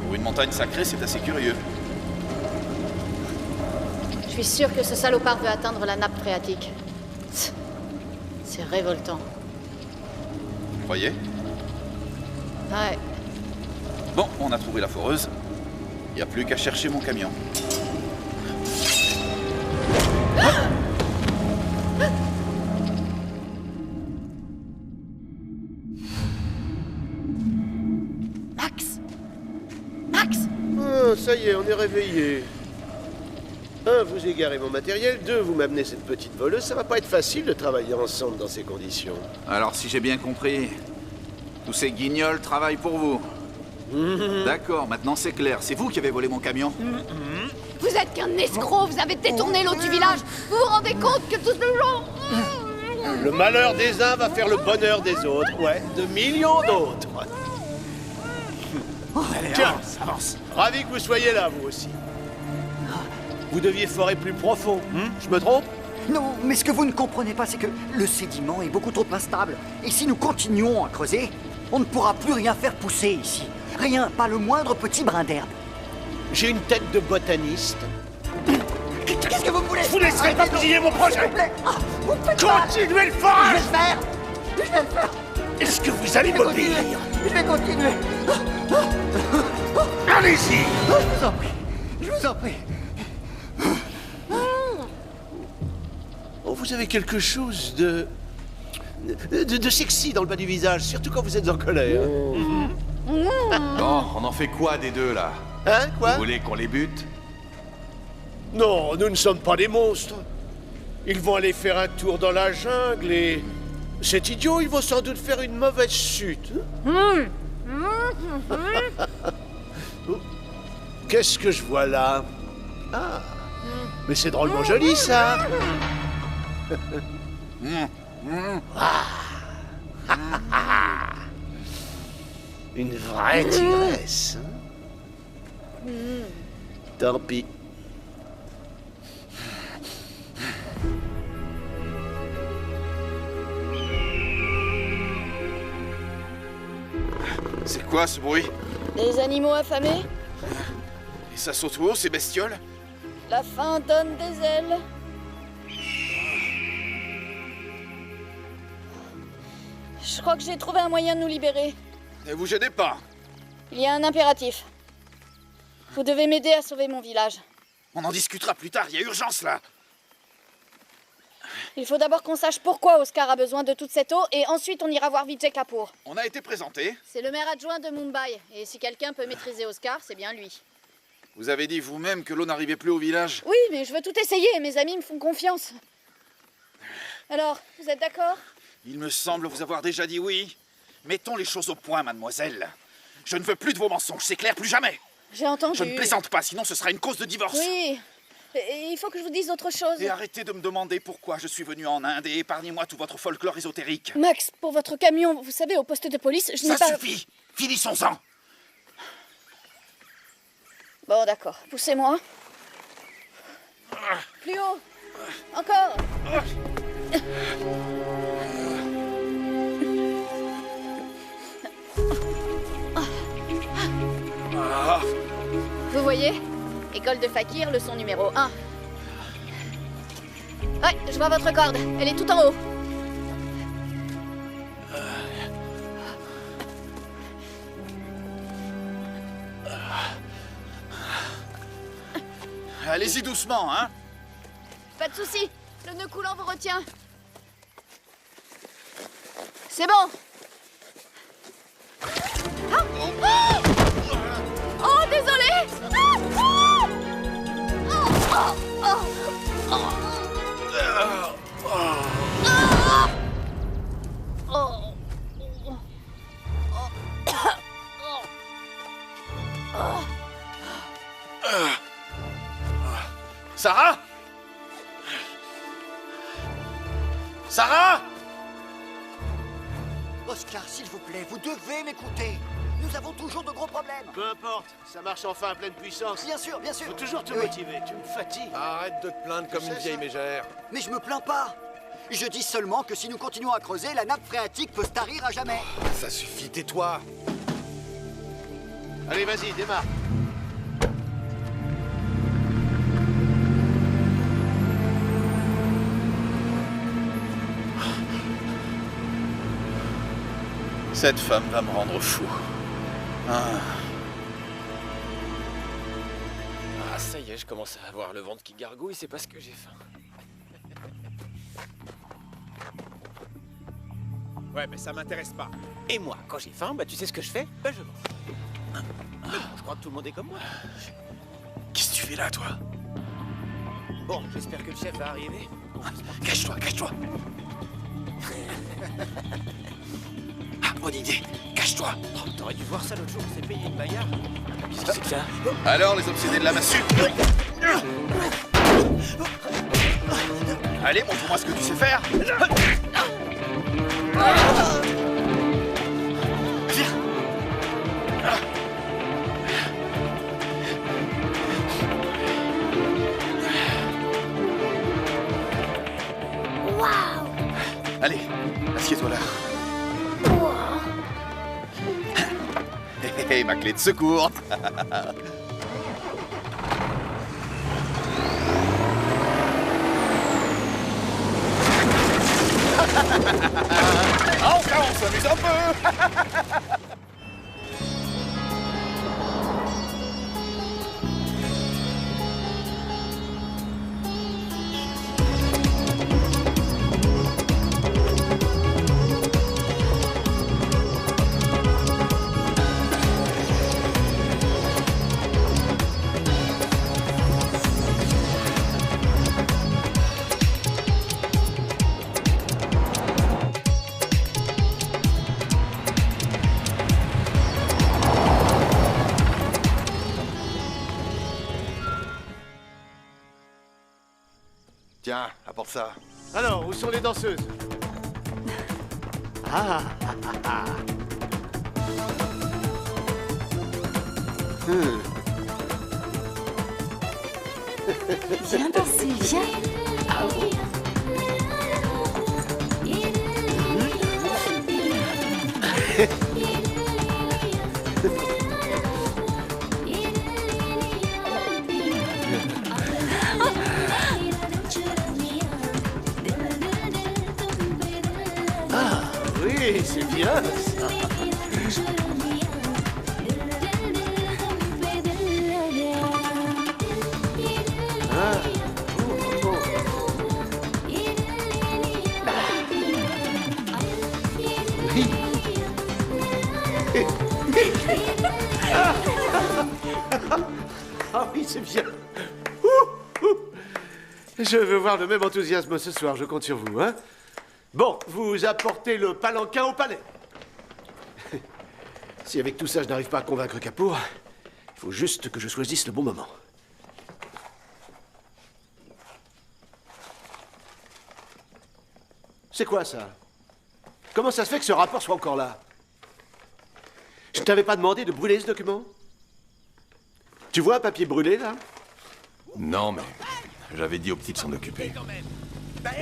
Pour une montagne sacrée, c'est assez curieux. Je suis sûre que ce salopard veut atteindre la nappe phréatique. C'est révoltant. Vous croyez? Ouais. Bon, on a trouvé la foreuse. Il n'y a plus qu'à chercher mon camion. Max! Max! Oh, ça y est, on est réveillé. 1, vous égarez mon matériel. 2, vous m'amenez cette petite voleuse. Ça va pas être facile de travailler ensemble dans ces conditions. Alors, si j'ai bien compris, tous ces guignols travaillent pour vous. D'accord, maintenant c'est clair. C'est vous qui avez volé mon camion? Vous êtes qu'un escroc, vous avez détourné l'eau du village. Vous vous rendez compte que tout ce gens... Le malheur des uns va faire le bonheur des autres. Ouais, de millions d'autres. Tiens, avance. Ravi que vous soyez là, vous aussi. Vous deviez forer plus profond. Je me trompe? Non, mais ce que vous ne comprenez pas, c'est que le sédiment est beaucoup trop instable. Et si nous continuons à creuser, on ne pourra plus rien faire pousser ici. Rien, pas le moindre petit brin d'herbe. J'ai une tête de botaniste. Qu'est-ce que vous voulez? Je vous laisserai pas bousiller mon projet. S'il vous plaît. Vous me faites mal. Continuez le forage. Je vais le faire. Je vais le faire. Est-ce que vous allez m'obéir? Je vais continuer. Allez-y. Je vous en prie. Je vous en prie. Oh, vous avez quelque chose de sexy dans le bas du visage, surtout quand vous êtes en colère. Bon, on en fait quoi des deux, là? Hein, quoi? Vous voulez qu'on les bute? Non, nous ne sommes pas des monstres. Ils vont aller faire un tour dans la jungle et... Cet idiot, il va sans doute faire une mauvaise chute. Qu'est-ce que je vois là? Ah, mais c'est drôlement joli, ça. Une vraie tigresse. Tant pis. C'est quoi ce bruit? Des animaux affamés? Et ça saute où, ces bestioles? La faim donne des ailes. Je crois que j'ai trouvé un moyen de nous libérer. Ne vous gênez pas. Il y a un impératif. Vous devez m'aider à sauver mon village. On en discutera plus tard, il y a urgence là. Il faut d'abord qu'on sache pourquoi Oscar a besoin de toute cette eau, et ensuite on ira voir Vijay Kapoor. On a été présenté. C'est le maire adjoint de Mumbai, et si quelqu'un peut maîtriser Oscar, c'est bien lui. Vous avez dit vous-même que l'eau n'arrivait plus au village. Oui, mais je veux tout essayer, mes amis me font confiance. Alors, vous êtes d'accord? Il me semble vous avoir déjà dit oui. Mettons les choses au point, mademoiselle. Je ne veux plus de vos mensonges, c'est clair, plus jamais. J'ai entendu. Je ne plaisante pas, sinon ce sera une cause de divorce. Oui, et il faut que je vous dise autre chose. Et arrêtez de me demander pourquoi je suis venu en Inde et épargnez-moi tout votre folklore ésotérique. Max, pour votre camion, vous savez, au poste de police, je n'ai pas... Ça suffit. Finissons-en. Bon, d'accord. Poussez-moi. Plus haut. Encore. Vous voyez? École de Fakir, leçon numéro 1. Ouais, je vois votre corde. Elle est tout en haut. Allez-y doucement, hein. Pas de souci. Le nœud coulant vous retient. C'est bon. Ah oh, oh, désolé. Sarah? Sarah? Oscar, s'il vous plaît, vous devez m'écouter. Nous avons toujours de gros problèmes. Peu importe, ça marche enfin à pleine puissance. Bien sûr, bien sûr. Faut toujours te motiver, tu me fatigues. Arrête de te plaindre comme une vieille mégère. Mais je me plains pas. Je dis seulement que si nous continuons à creuser, la nappe phréatique peut se tarir à jamais. Ça suffit, tais-toi. Allez, vas-y, démarre. Cette femme va me rendre fou. Ah, ça y est, je commence à avoir le ventre qui gargouille, c'est parce que j'ai faim. Ouais, mais ça m'intéresse pas. Et moi, quand j'ai faim, bah tu sais ce que je fais? Bah je mange. Mais bon, je crois que tout le monde est comme moi. Qu'est-ce que tu fais là, toi? Bon, j'espère que le chef va arriver. Cache-toi, cache-toi. Ah, bonne idée. Cache-toi. Oh, t'aurais dû voir ça l'autre jour, on s'est payé une bagarre. Qu'est-ce que c'est que ça? Alors, les obsédés de la massue. Allez, montre-moi ce que tu sais faire. Viens. Waouh! Allez, assieds-toi là. Hé, ma clé de secours. Enfin, on s'amuse un peu. Tiens, apporte ça. Alors, où sont les danseuses? Ah, ah, ah, ah. Viens danser, viens. Ah, oui. oui, c'est bien ça. Ah oui, c'est bien. Je veux voir le même enthousiasme ce soir, je compte sur vous, hein. Bon, vous apportez le palanquin au palais. Si avec tout ça je n'arrive pas à convaincre Kapoor, il faut juste que je choisisse le bon moment. C'est quoi ça? Comment ça se fait que ce rapport soit encore là? Je ne t'avais pas demandé de brûler ce document? Tu vois un papier brûlé, là? Non, mais j'avais dit aux petits de s'en occuper.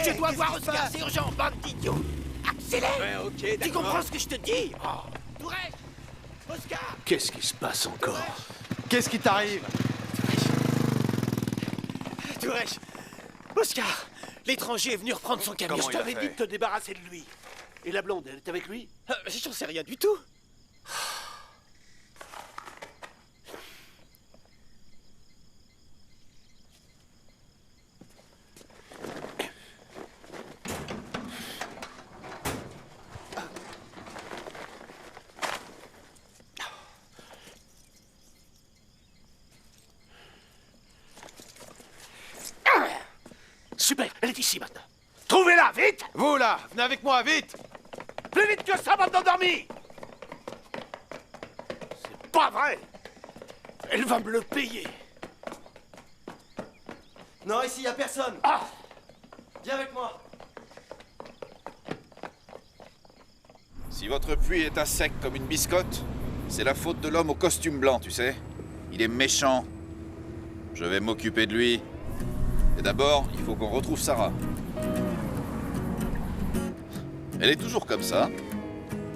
Je dois voir Oscar, c'est urgent, bande d'idiots. Accélère. Ouais, ok, tu comprends ce que je te dis? Tourelle, Oscar. Qu'est-ce qui se passe encore? Qu'est-ce qui t'arrive? Tourelle, Oscar, l'étranger est venu reprendre son camion. Je t'avais dit de te débarrasser de lui. Et la blonde, elle est avec lui? J'en sais rien du tout. Super, elle est ici maintenant. Trouvez-la, vite! Vous là, venez avec moi, vite! Plus vite que ça, bande d'endormis! C'est pas vrai! Elle va me le payer. Non, ici, y a personne. Ah! Viens avec moi. Si votre puits est à sec comme une biscotte, c'est la faute de l'homme au costume blanc, tu sais. Il est méchant. Je vais m'occuper de lui. Et d'abord, il faut qu'on retrouve Sarah. Elle est toujours comme ça.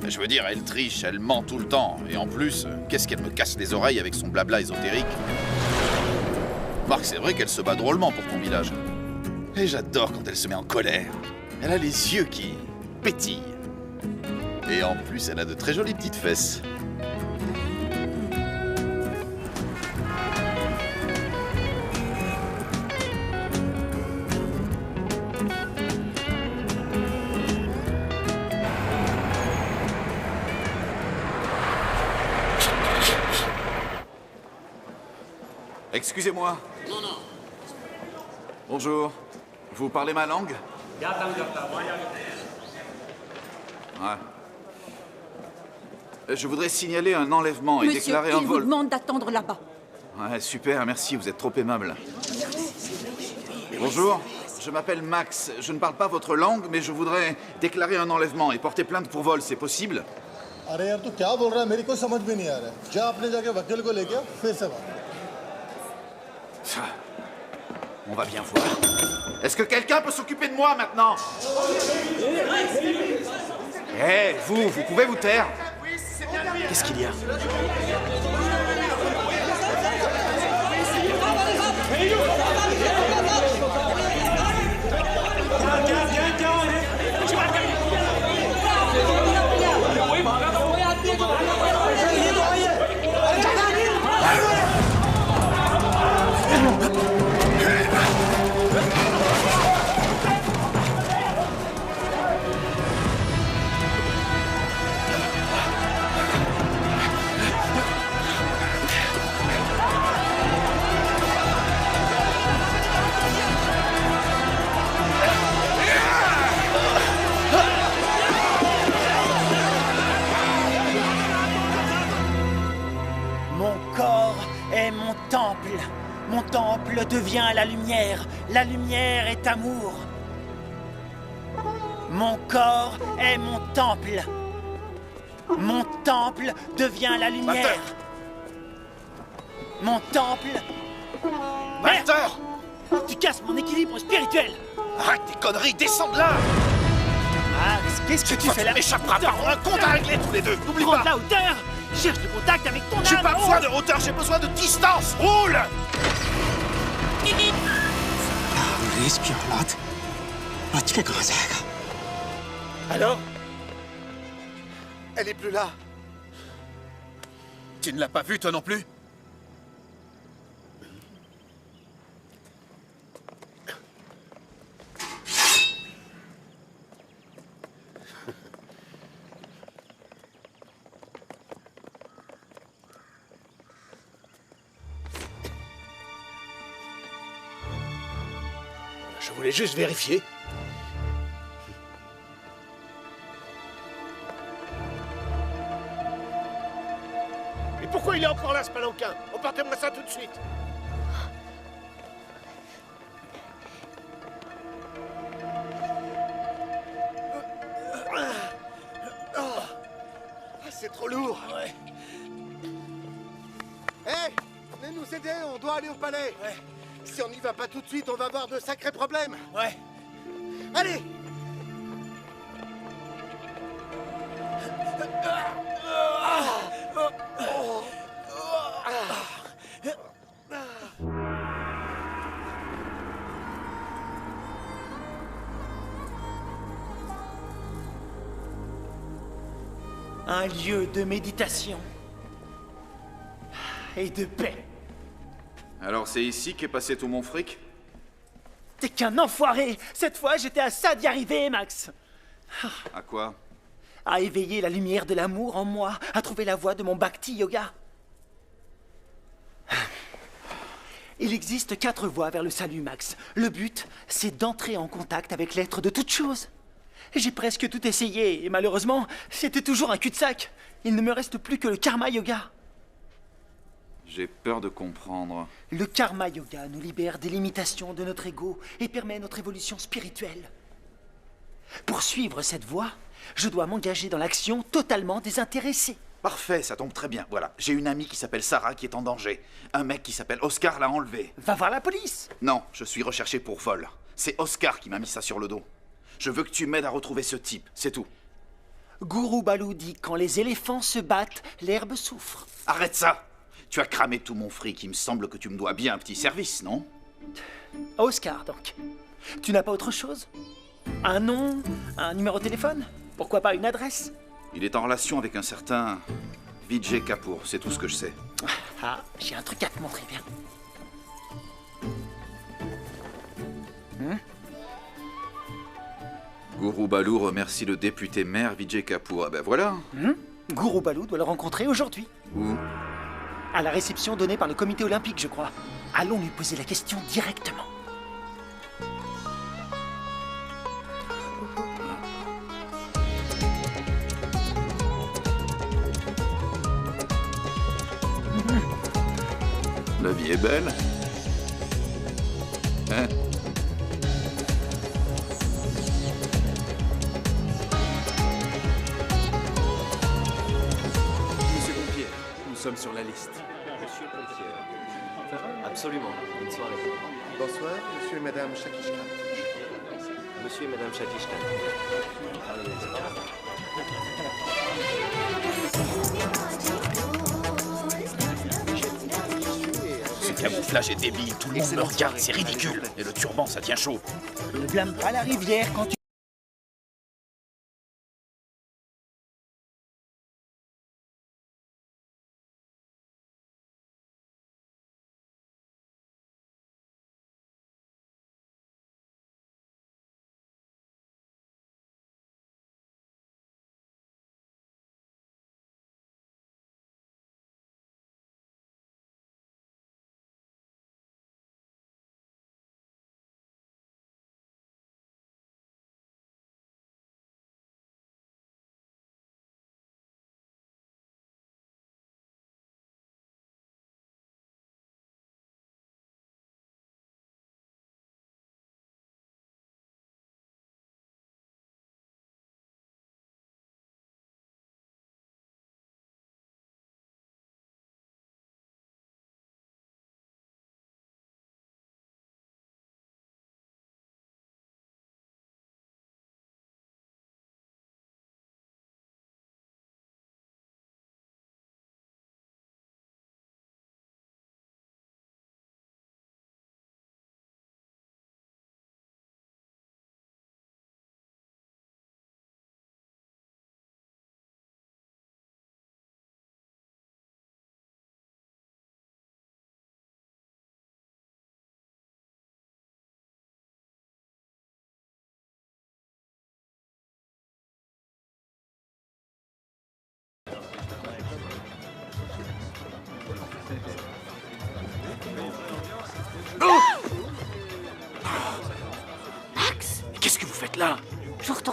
Je veux dire, elle triche, elle ment tout le temps. Et en plus, qu'est-ce qu'elle me casse les oreilles avec son blabla ésotérique. Marc, c'est vrai qu'elle se bat drôlement pour ton village. Et j'adore quand elle se met en colère. Elle a les yeux qui pétillent. Et en plus, elle a de très jolies petites fesses. Excusez-moi. Non, non. Bonjour. Vous parlez ma langue? Ouais. Je voudrais signaler un enlèvement et Monsieur, déclarer un il vous vol. demande d'attendre là-bas. Ouais, super, merci, vous êtes trop aimable. Bonjour, je m'appelle Max. Je ne parle pas votre langue, mais je voudrais déclarer un enlèvement et porter plainte pour vol, c'est possible? अरे यार तू क्या बोल रहा है मेरी कोई समझ में नहीं आ रहा है जा अपने जाके वकील को लेके आ फिर से बात On va bien voir. Est-ce que quelqu'un peut s'occuper de moi maintenant? Hé, vous pouvez vous taire? Qu'est-ce qu'il y a? Mon corps est mon temple. Mon temple devient la lumière. La lumière est amour. Mon corps est mon temple. Mon temple devient la lumière. Mon temple... Master! Tu casses mon équilibre spirituel. Arrête tes conneries, descends de là! Max, qu'est-ce que tu fais là? M'échappera pas, on a un compte à régler tous les deux, n'oublie Prends pas! de la hauteur. Cherche le contact avec ton âme. J'ai pas besoin de hauteur, j'ai besoin de distance! Roule! अंग्रेज की औलाद बच के कहाँ जाएगा? Alors? Elle est plus là. Tu ne l'as pas vue, toi non plus? Je voulais juste vérifier. Et pourquoi il est encore là, ce palanquin? Emportez-moi ça tout de suite. C'est trop lourd. Ouais. Hé, venez nous aider, on doit aller au palais. Ouais. Si on n'y va pas tout de suite, on va avoir de sacrés problèmes. Ouais. Allez. Un lieu de méditation et de paix. Alors c'est ici qu'est passé tout mon fric? T'es qu'un enfoiré. Cette fois, j'étais à ça d'y arriver, Max. À quoi? À éveiller la lumière de l'amour en moi, à trouver la voie de mon Bhakti Yoga. Il existe 4 voies vers le salut, Max. Le but, c'est d'entrer en contact avec l'être de toute chose. J'ai presque tout essayé, et malheureusement, c'était toujours un cul-de-sac. Il ne me reste plus que le Karma Yoga. J'ai peur de comprendre. Le Karma Yoga nous libère des limitations de notre ego et permet notre évolution spirituelle. Pour suivre cette voie, je dois m'engager dans l'action totalement désintéressée. Parfait, ça tombe très bien. Voilà, j'ai une amie qui s'appelle Sarah qui est en danger. Un mec qui s'appelle Oscar l'a enlevée. Va voir la police. Non, je suis recherché pour vol. C'est Oscar qui m'a mis ça sur le dos. Je veux que tu m'aides à retrouver ce type, c'est tout. Guru Balou dit quand les éléphants se battent, l'herbe souffre. Arrête ça! Tu as cramé tout mon fric, il me semble que tu me dois bien un petit service, non? Oscar, donc. Tu n'as pas autre chose? Un nom? Un numéro de téléphone? Pourquoi pas une adresse? Il est en relation avec un certain Vijay Kapoor, c'est tout ce que je sais. Ah, j'ai un truc à te montrer, viens. Guru Balou remercie le député maire Vijay Kapoor. Ah ben voilà. Guru Balou doit le rencontrer aujourd'hui. Où? À la réception donnée par le comité olympique, je crois. Allons lui poser la question directement. La vie est belle. Hein? Monsieur Pompier, nous sommes sur la liste. Monsieur Pompier. Absolument. Bonne soirée. Bonsoir, monsieur et madame Shakishka. Monsieur et madame Shakishka. Ce camouflage est débile, tout le monde me regarde, c'est ridicule. Et le turban, ça tient chaud. Ne blâme pas la rivière quand tu...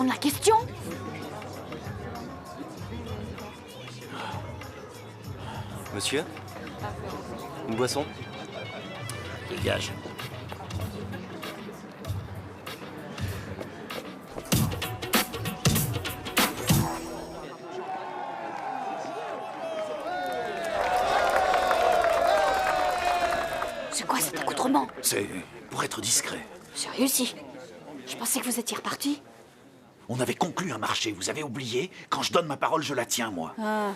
la question. Monsieur? Une boisson? Dégage. C'est quoi cet accoutrement? C'est pour être discret. J'ai réussi. Je pensais que vous étiez reparti. On avait conclu un marché, vous avez oublié? Quand je donne ma parole, je la tiens, moi. Ah.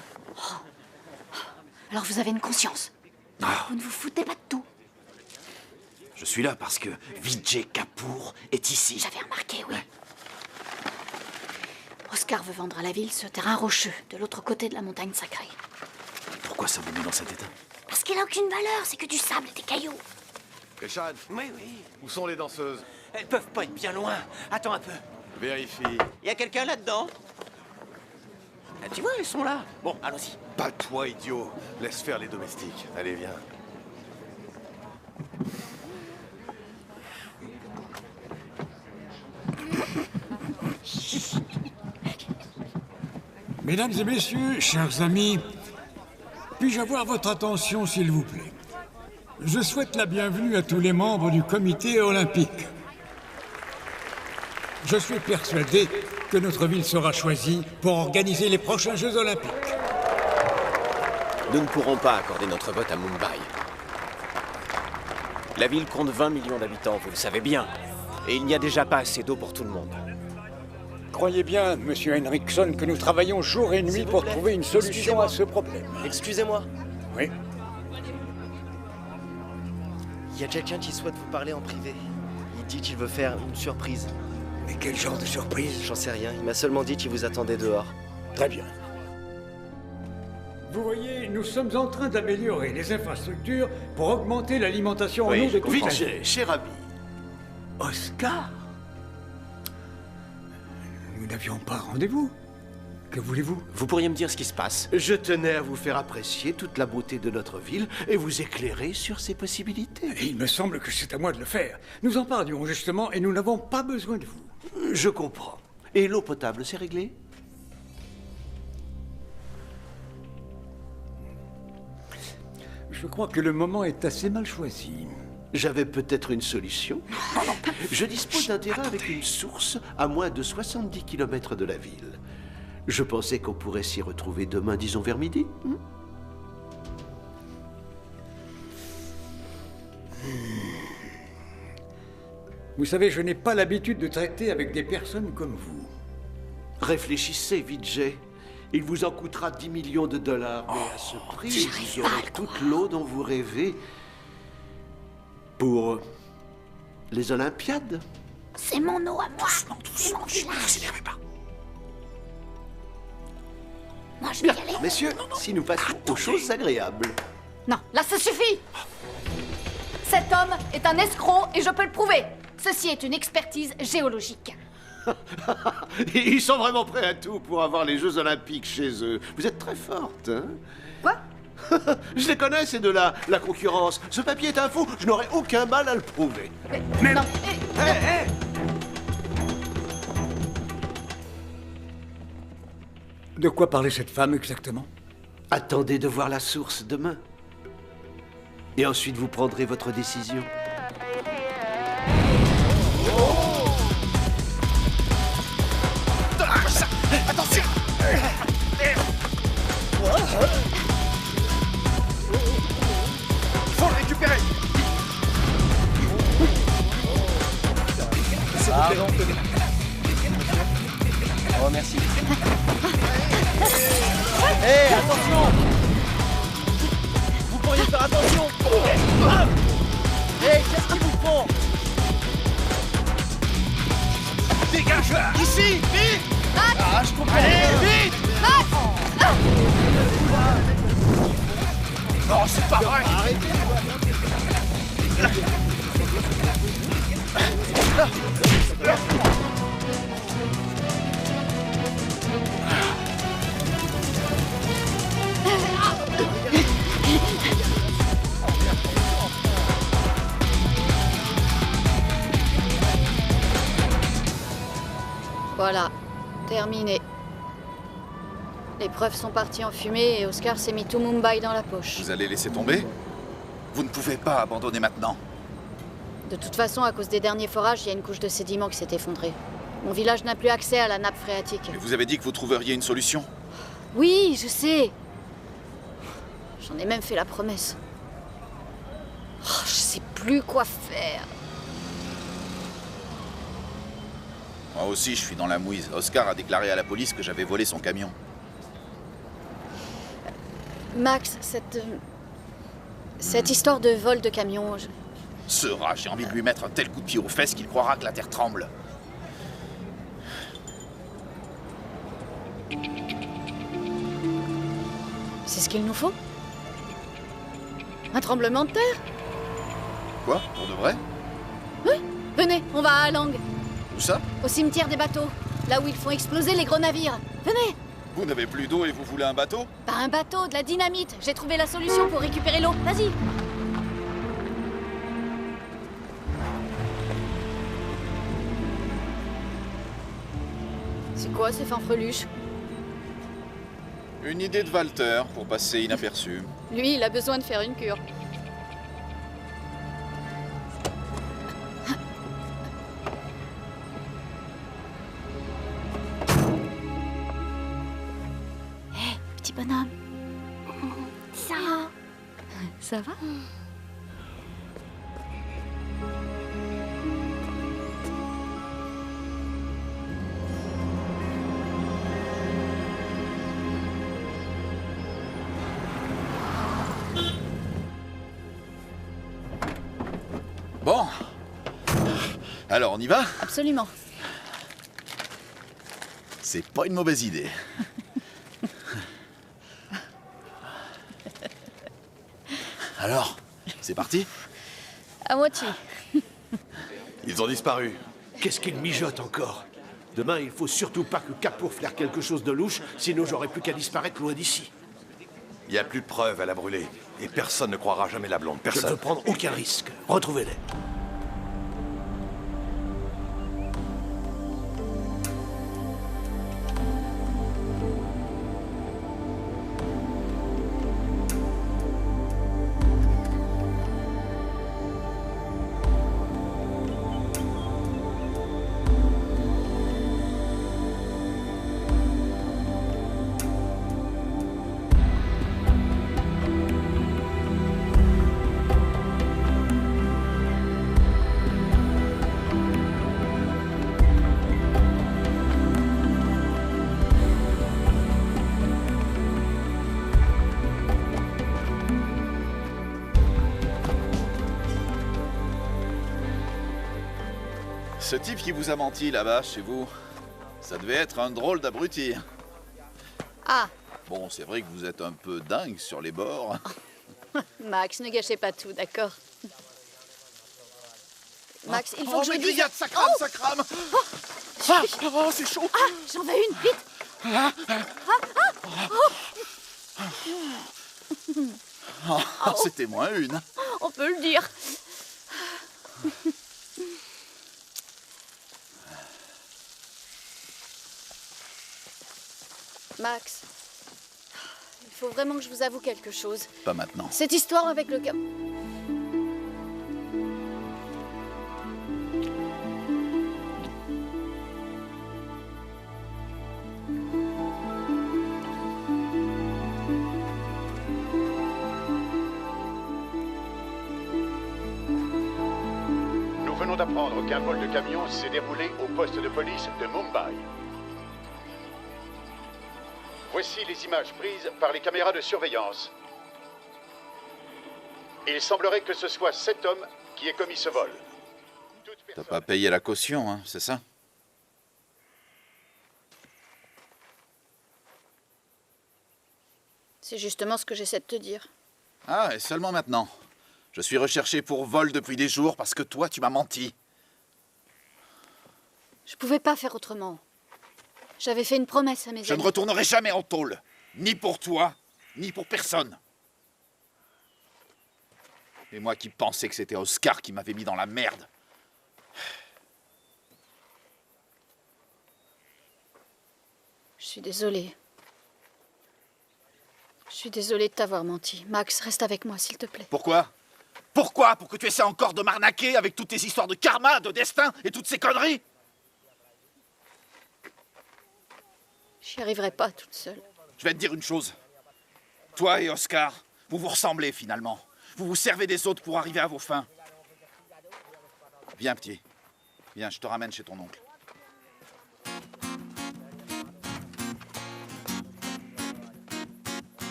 Alors vous avez une conscience. Ah. Vous ne vous foutez pas de tout. Je suis là parce que Vijay Kapoor est ici. J'avais remarqué, oui. Oscar veut vendre à la ville ce terrain rocheux, de l'autre côté de la montagne sacrée. Pourquoi ça vous met dans cet état? Parce qu'il a aucune valeur, c'est que du sable et des cailloux. Keshan, Oui, oui. où sont les danseuses? Elles peuvent pas être bien loin. Attends un peu. Vérifie. Y a quelqu'un là-dedans? Ah, tu vois, elles sont là. Bon, allons-y. Pas toi, idiot. Laisse faire les domestiques. Allez, viens. Mesdames et messieurs, chers amis, puis-je avoir votre attention, s'il vous plaît? Je souhaite la bienvenue à tous les membres du comité olympique. Je suis persuadé que notre ville sera choisie pour organiser les prochains Jeux olympiques. Nous ne pourrons pas accorder notre vote à Mumbai. La ville compte 20 millions d'habitants, vous le savez bien. Et il n'y a déjà pas assez d'eau pour tout le monde. Croyez bien, monsieur Henriksson, que nous travaillons jour et nuit pour trouver une solution à ce problème. Excusez-moi. Oui. Il y a quelqu'un qui souhaite vous parler en privé. Il dit qu'il veut faire une surprise. Mais quel genre de surprise? J'en sais rien. Il m'a seulement dit qu'il vous attendait dehors. Très bien. Vous voyez, nous sommes en train d'améliorer les infrastructures pour augmenter l'alimentation en eau de tout le monde. Vijay, cher ami. Oscar? Nous n'avions pas rendez-vous. Que voulez-vous? Vous pourriez me dire ce qui se passe? Je tenais à vous faire apprécier toute la beauté de notre ville et vous éclairer sur ses possibilités. Et il me semble que c'est à moi de le faire. Nous en parlions justement et nous n'avons pas besoin de vous. Je comprends. Et l'eau potable, c'est réglé? Je crois que le moment est assez mal choisi. J'avais peut-être une solution. Je dispose d'un terrain avec une source à moins de 70 km de la ville. Je pensais qu'on pourrait s'y retrouver demain, disons vers midi. Vous savez, je n'ai pas l'habitude de traiter avec des personnes comme vous. Réfléchissez, Vijay. Il vous en coûtera 10 millions de dollars. Mais à ce prix, vous aurez toute l'eau dont vous rêvez pour les Olympiades. C'est mon eau à moi. C'est mon village. Ne vous énervez pas. Moi, je vais y aller. Messieurs, si nous passions aux choses agréables. Non, là, ça suffit. Cet homme est un escroc et je peux le prouver. Ceci est une expertise géologique. Ils sont vraiment prêts à tout pour avoir les Jeux Olympiques chez eux. Vous êtes très forte, hein? Quoi? Je les connais, ces deux-là, la concurrence. Ce papier est un faux, je n'aurai aucun mal à le prouver. Mais non. Hé, De quoi parlait cette femme exactement? Attendez de voir la source demain. Et ensuite, vous prendrez votre décision. Attention! Faut le récupérer! Pardon. Oh, merci. Hé, attention! Vous pourriez faire attention! Hé, qu'est-ce qu'ils vous font? Dégage! Ici! Vite! Ah, je comprends. Allez, vite! Non, c'est pas vrai! Arrêtez! Voilà. Terminé. Les preuves sont parties en fumée et Oscar s'est mis tout Mumbai dans la poche. Vous allez laisser tomber? Vous ne pouvez pas abandonner maintenant. De toute façon, à cause des derniers forages, il y a une couche de sédiments qui s'est effondrée. Mon village n'a plus accès à la nappe phréatique. Mais vous avez dit que vous trouveriez une solution. Oui, je sais. J'en ai même fait la promesse. Oh, je sais plus quoi faire. Moi aussi, je suis dans la mouise. Oscar a déclaré à la police que j'avais volé son camion. Max, cette histoire de vol de camion... Ce rat, j'ai envie de lui mettre un tel coup de pied aux fesses qu'il croira que la terre tremble. C'est ce qu'il nous faut? Un tremblement de terre? Quoi? Pour de vrai? Oui, venez, on va à Alang. Où ça? Au cimetière des bateaux, là où ils font exploser les gros navires. Venez! Vous n'avez plus d'eau et vous voulez un bateau? Pas un bateau, de la dynamite. J'ai trouvé la solution pour récupérer l'eau. Vas-y! C'est quoi ces fanfreluches? Une idée de Walter pour passer inaperçu. Lui, il a besoin de faire une cure. Hé, petit bonhomme. Ça va? Bon. Alors, on y va? Absolument. C'est pas une mauvaise idée. Alors, c'est parti? À moitié. Ils ont disparu. Qu'est-ce qu'il mijote encore? Demain, il faut surtout pas que Kapoor fasse quelque chose de louche, sinon j'aurais plus qu'à disparaître loin d'ici. Il n'y a plus de preuves, elle a brûlé. Et personne ne croira jamais la blonde, Je ne personne. veux prendre aucun risque. Retrouvez-les. Ce type qui vous a menti là-bas, chez vous, ça devait être un drôle d'abruti. Ah, Bon, c'est vrai que vous êtes un peu dingue sur les bords. Max, ne gâchez pas tout, d'accord? Max, il faut que je mes dise... grillades, ça crame, ça crame. C'est chaud. Ah, j'en veux une, vite. C'était moins une. On peut le dire. Max, il faut vraiment que je vous avoue quelque chose. Pas maintenant. Cette histoire avec le cap... Nous venons d'apprendre qu'un vol de camion s'est déroulé au poste de police de Mumbai. Voici les images prises par les caméras de surveillance. Il semblerait que ce soit cet homme qui ait commis ce vol. T'as pas payé la caution, hein, c'est ça? C'est justement ce que j'essaie de te dire. Ah, et seulement maintenant. Je suis recherché pour vol depuis des jours parce que toi, tu m'as menti. Je pouvais pas faire autrement. J'avais fait une promesse à mes amis. Je ne retournerai jamais en tôle. Ni pour toi, ni pour personne. Et moi qui pensais que c'était Oscar qui m'avait mis dans la merde. Je suis désolée. Je suis désolée de t'avoir menti. Max, reste avec moi, s'il te plaît. Pourquoi? Pourquoi? Pour que tu essaies encore de m'arnaquer avec toutes tes histoires de karma, de destin et toutes ces conneries? J'y arriverai pas toute seule. Je vais te dire une chose. Toi et Oscar, vous vous ressemblez finalement. Vous vous servez des autres pour arriver à vos fins. Viens, petit. Viens, je te ramène chez ton oncle.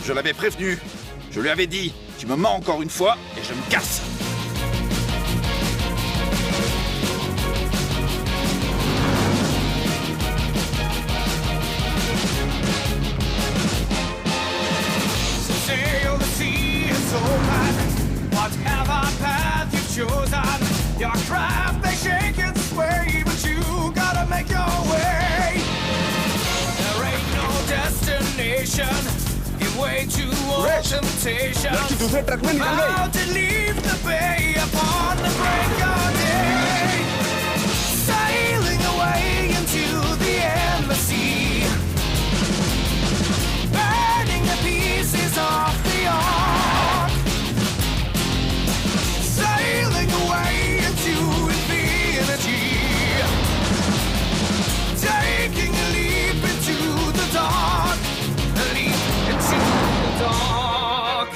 Je l'avais prévenu. Je lui avais dit, tu me mens encore une fois et je me casse. Sail the sea is open. Whatever path you've chosen, your craft they shake and sway, but you gotta make your way. There ain't no destination. Way to all temptation. How to leave the bay upon the break of day. Sailing away into the endless sea. Burning the pieces off the ark. Sailing away into infinity. Taking a leap into the dark. A leap into the dark.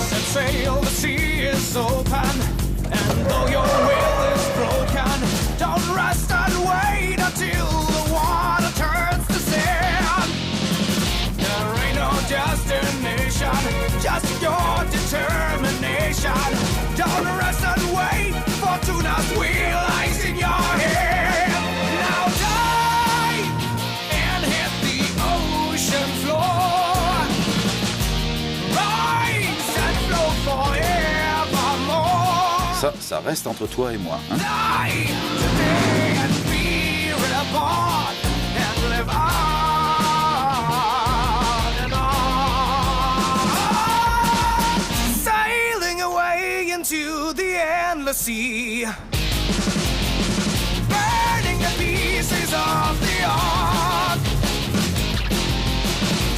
Set sail, the sea is open, and though your will is broken, don't rest and wait until the water turns to sand. There ain't no destination, just your determination. Don't rest and wait, Fortuna's wheel lies in your hand. Now dive and hit the ocean floor. Rise and flow forevermore. Ça reste entre toi et moi, hein? Die today and be reborn and live on and on. Sailing away into the endless sea. Burning the pieces of the ark.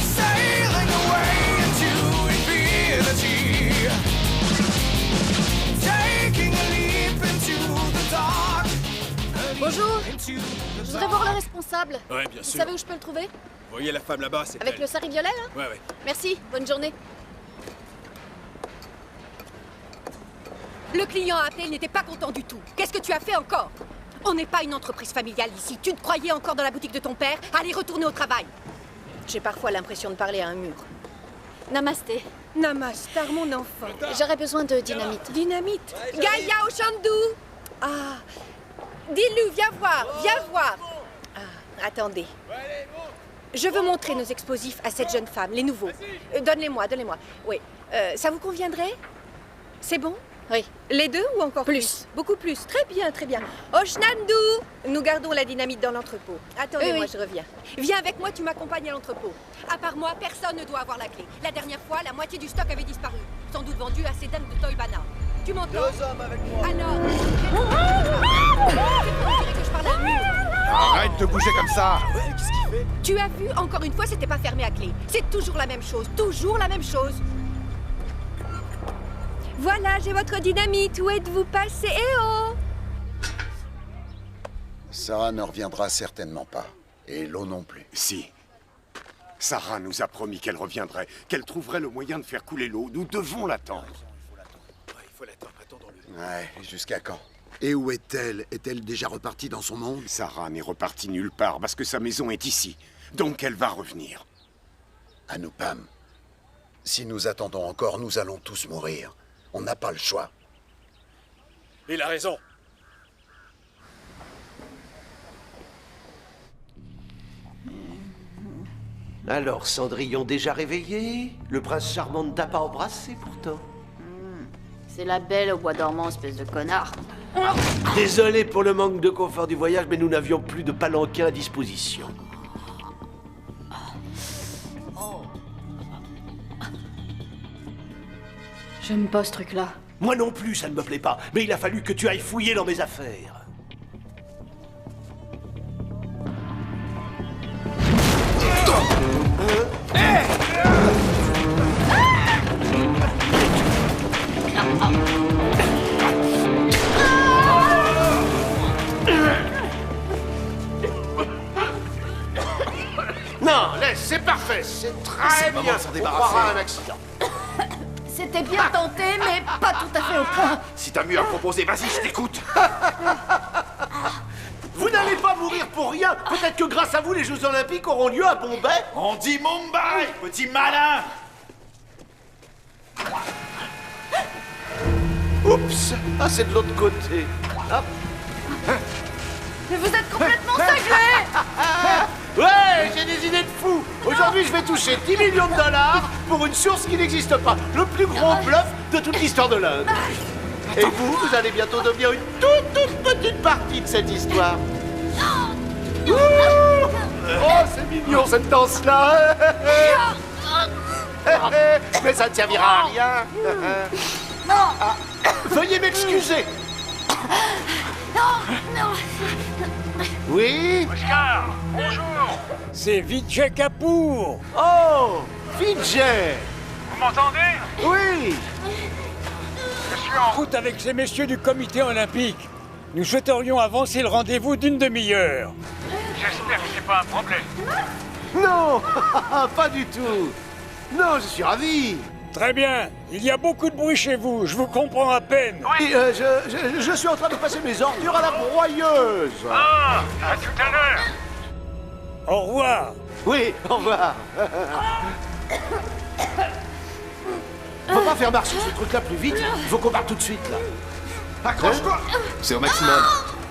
Sailing away into infinity. Taking a leap into the dark. Bonjour. Je voudrais voir le responsable. Ouais, bien Vous sûr. savez où je peux le trouver? Vous voyez la femme là-bas, c'est Avec elle. le sari violet, là? Ouais, ouais. Merci, bonne journée. Le client a appelé, il n'était pas content du tout. Qu'est-ce que tu as fait encore? On n'est pas une entreprise familiale ici. Tu te croyais encore dans la boutique de ton père? Allez, retourner au travail. J'ai parfois l'impression de parler à un mur. Namasté. Namastar, mon enfant. J'aurais besoin de dynamite. Dynamite? Gaïa au Chandou. Ah. Dis-lui, viens voir, viens voir. Ah, attendez. Je veux montrer nos explosifs à cette jeune femme, les nouveaux. Donne-les-moi, donne-les-moi. Oui. Ça vous conviendrait? C'est bon? Oui. Les deux ou encore plus? Beaucoup plus. Très bien, très bien. Oshnandou! Nous gardons la dynamite dans l'entrepôt. Attendez-moi, Oui. je reviens. Viens avec moi, tu m'accompagnes à l'entrepôt. À part moi, personne ne doit avoir la clé. La dernière fois, la moitié du stock avait disparu. Sans doute vendu à ces dames de Toybana. Tu m'entends? 2 hommes avec moi. Alors, on dirait que je parle à un mur. Arrête de bouger comme ça. Qu'est-ce qu'il fait? Tu as vu, encore une fois, c'était pas fermé à clé. C'est toujours la même chose, toujours la même chose. Voilà, j'ai votre dynamite. Où êtes-vous passé? Eh oh! Sarah ne reviendra certainement pas. Et l'eau non plus. Si. Sarah nous a promis qu'elle reviendrait, qu'elle trouverait le moyen de faire couler l'eau. Nous devons l'attendre. Il faut l'attendre, attendons-le. Ouais, jusqu'à quand? Et où est-elle? Est-elle déjà repartie dans son monde? Sarah n'est repartie nulle part parce que sa maison est ici. Donc elle va revenir. Anupam, si nous attendons encore, nous allons tous mourir. On n'a pas le choix. Il a raison. Alors, Cendrillon déjà réveillé? Le prince charmant ne t'a pas embrassé pourtant. C'est la belle au bois dormant, espèce de connard. Désolé pour le manque de confort du voyage, mais nous n'avions plus de palanquin à disposition. J'aime pas ce truc-là. Moi non plus, ça ne me plaît pas, mais il a fallu que tu ailles fouiller dans mes affaires. Non, laisse, c'est parfait, c'est très bien. On croira à un accident. C'était bien tenté, mais pas tout à fait au point. Si t'as mieux à proposer, vas-y, je t'écoute. Vous n'allez pas mourir pour rien. Peut-être que grâce à vous, les Jeux Olympiques auront lieu à Bombay. On dit Mumbai, petit malin. Oups. Ah, c'est de l'autre côté. Hop. Mais vous êtes complètement cinglés. Ouais, j'ai des idées de fou. Aujourd'hui, je vais toucher 10 millions de dollars pour une source qui n'existe pas. Le plus gros bluff de toute l'histoire de l'Inde. Et vous allez bientôt devenir une toute petite partie de cette histoire. Ouh. Oh, c'est mignon cette danse-là. Mais ça ne servira à rien. Ah, veuillez m'excuser. Non. Oui? Oscar, bonjour. C'est Vijay Kapoor. Oh, Vijay. Vous m'entendez? Oui. Je suis en Route avec ces messieurs du comité olympique. Nous souhaiterions avancer le rendez-vous d'une demi-heure. J'espère que c'est pas un problème. Non, pas du tout. Non, je suis ravi. Très bien. Il y a beaucoup de bruit chez vous. Je vous comprends à peine. Oui, je suis en train de passer mes ordures à la broyeuse. Ah, à tout à l'heure. Au revoir. Oui, au revoir. Faut pas faire marcher ce truc-là plus vite. Il faut qu'on parte tout de suite, là. Accroche-toi. C'est au maximum.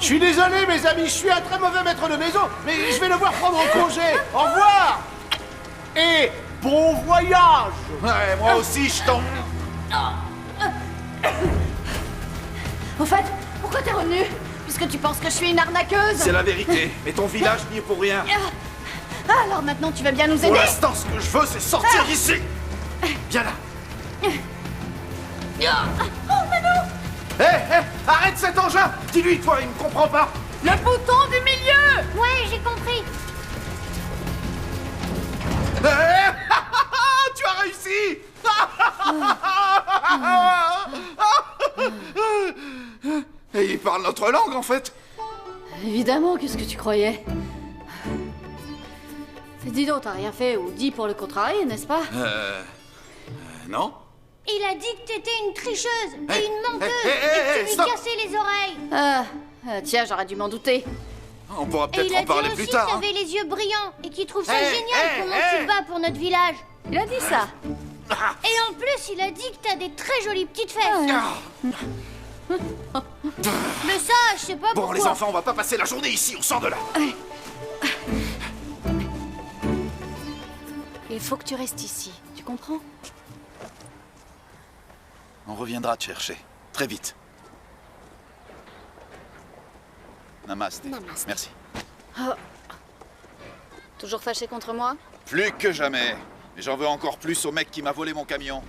Je suis désolé, mes amis, je suis un très mauvais maître de maison, mais je vais devoir prendre un congé. Au revoir. Et bon voyage. Ouais, moi aussi, je tombe. Au fait, pourquoi t'es revenu? Puisque tu penses que je suis une arnaqueuse? C'est la vérité. Mais ton village n'y est pour rien. Alors maintenant, tu vas bien nous aider? Pour l'instant, ce que je veux, c'est sortir d'ici. Viens là. Oh, Mano! Hé, arrête cet engin. Dis-lui, toi, il me comprend pas. Le bouton du milieu! Ouais, j'ai compris. Tu as réussi. Et il parle notre langue, en fait. Évidemment, qu'est-ce que tu croyais? Dis donc, t'as rien fait ou dit pour le contrarier, n'est-ce pas? Non. Il a dit que t'étais une tricheuse et Hey, une menteuse hey, hey, et que hey, tu stop. lui cassais les oreilles. Tiens, j'aurais dû m'en douter. On pourra Et peut-être il a en parler dit plus aussi tard. que hein. t'avais les yeux brillants et qu'il trouve ça Hey, génial hey, comment hey. tu te bats pour notre village. Il a dit ça. Et en plus, il a dit que t'as des très jolies petites fesses. Mais ça, je sais pas Bon, pourquoi. les enfants, on va pas passer la journée ici, on sort de là. Il faut que tu restes ici, tu comprends? On reviendra te chercher. Très vite. Namasté. Namasté. Merci. Oh. Toujours fâché contre moi? Plus que jamais. Mais j'en veux encore plus au mec qui m'a volé mon camion.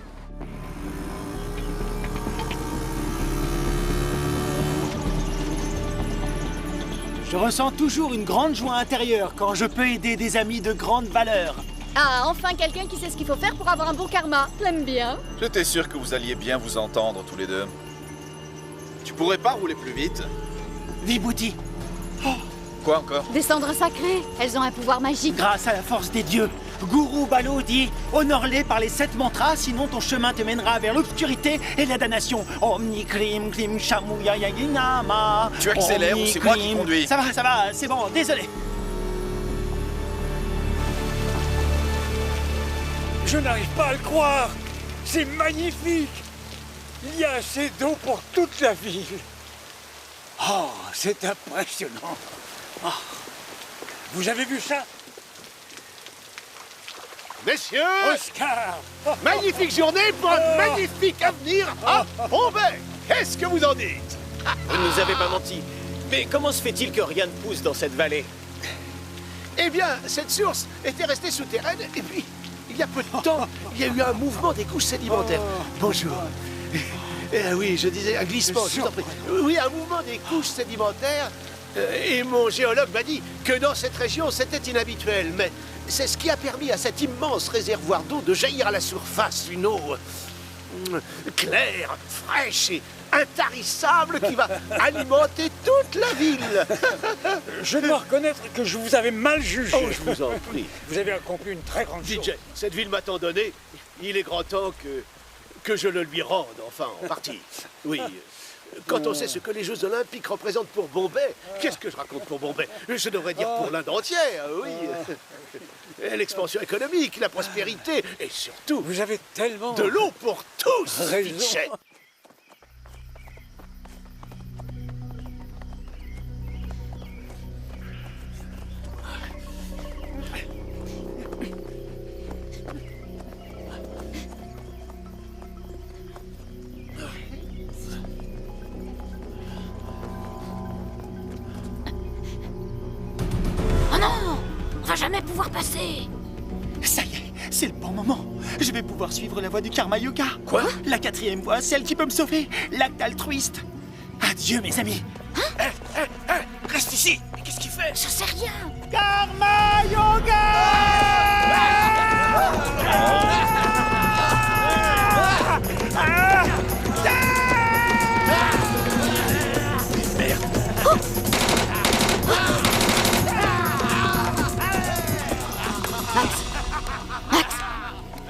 Je ressens toujours une grande joie intérieure quand je peux aider des amis de grande valeur. Ah, enfin quelqu'un qui sait ce qu'il faut faire pour avoir un bon karma. L'aime bien. J'étais sûr que vous alliez bien vous entendre tous les deux. Tu pourrais pas rouler plus vite? Vibhuti. Quoi encore? Des cendres sacrées, elles ont un pouvoir magique. Grâce à la force des dieux, Guru Balo dit « Honore-les par les 7 mantras, sinon ton chemin te mènera vers l'obscurité et la damnation. Omni Klim Klim Shamuya Yayinama. » Tu accélères ou c'est moi qui conduis? Ça va, c'est bon, désolé. Je n'arrive pas à le croire. C'est magnifique. Il y a assez d'eau pour toute la ville. Oh, c'est impressionnant. Oh. Vous avez vu ça? Messieurs, Oscar! magnifique journée pour un magnifique avenir à Bombay. Qu'est-ce que vous en dites? Vous ne nous avez pas menti. Mais comment se fait-il que rien ne pousse dans cette vallée? Eh bien, cette source était restée souterraine, et puis, il y a peu de temps, il y a eu un mouvement des couches sédimentaires. Bonjour. Oui, je disais un glissement, je vous en prie. Oui, un mouvement des couches sédimentaires. Et mon géologue m'a dit que dans cette région, c'était inhabituel. Mais c'est ce qui a permis à cet immense réservoir d'eau de jaillir à la surface. Une eau claire, fraîche et intarissable qui va alimenter toute la ville. Je dois reconnaître que je vous avais mal jugé. Oh, je vous en prie. Vous avez accompli une très grande chose. DJ, cette ville m'a tant donné, il est grand temps que je le lui rende, enfin, en partie. Oui. Quand on sait ce que les Jeux Olympiques représentent pour Bombay, qu'est-ce que je raconte pour Bombay? Je devrais dire pour l'Inde entière, oui. L'expansion économique, la prospérité, et surtout... Vous avez tellement... de l'eau pour tous, raison. Fitchet. Oh non! On va jamais pouvoir passer! Ça y est, c'est le bon moment. Je vais pouvoir suivre la voie du Karma Yoga. Quoi? La 4e voie, celle qui peut me sauver. L'acte altruiste. Adieu, mes amis. Reste ici. Mais qu'est-ce qu'il fait? Je sais rien! Karma Yoga!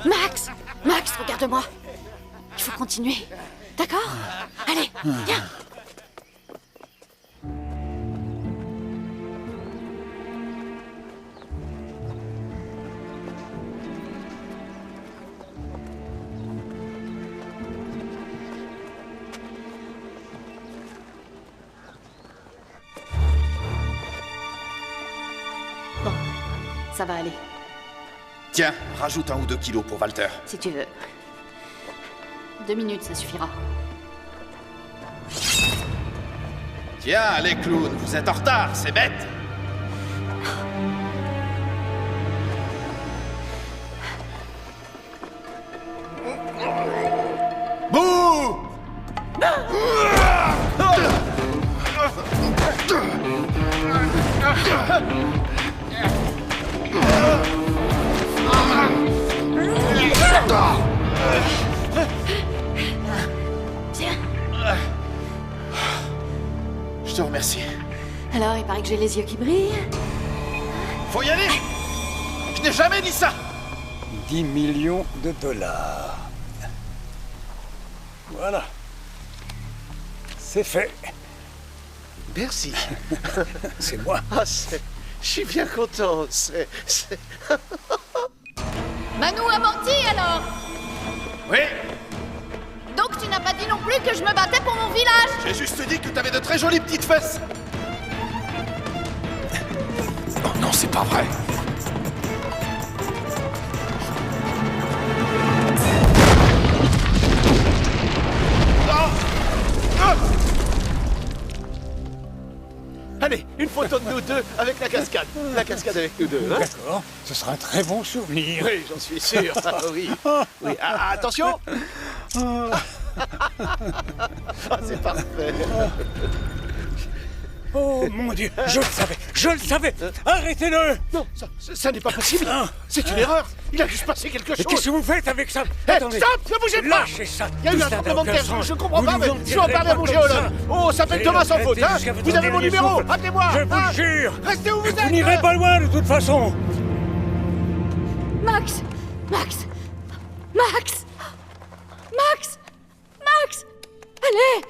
Max! Max, regarde-moi! Il faut continuer. D'accord? Allez, viens! Bon, ça va aller, Tiens, rajoute 1 ou 2 kilos pour Walter. si tu veux. 2 minutes, ça suffira. Tiens, les clowns, vous êtes en retard, c'est bête. Bouh! Tiens. Je te remercie. Alors, il paraît que j'ai les yeux qui brillent. Faut y aller! Je n'ai jamais dit ça! 10 millions de dollars. Voilà. C'est fait. Merci. C'est moi. Ah, je suis bien content. Manu a menti alors! Oui, Donc tu n'as pas dit non plus que je me battais pour mon village! j'ai juste dit que t'avais de très jolies petites fesses. Oh non, c'est pas vrai. Allez, une photo de nous deux avec la cascade. La cascade avec nous deux, hein? D'accord, ce sera un très bon souvenir. Oui, j'en suis sûr. Ah, oui. Oui. Ah, attention. Ah, c'est parfait. Oh mon Dieu, je le savais, arrêtez-le! Non, ça n'est pas possible. C'est une erreur. Il a dû se passer quelque Mais chose. qu'est-ce que vous faites avec ça? Attendez. Stop, ne bougez pas. Lâchez ça. Il y a eu un tremblement de terre, je comprends pas, mais je vais en parler à mon géologue. Oh, ça fait Thomas sans faute, hein? Vous avez mon numéro, appelez-moi. Je vous jure. Restez où vous êtes. Vous n'irez pas loin de toute façon. Max! Max! Max! Max! Max! Allez!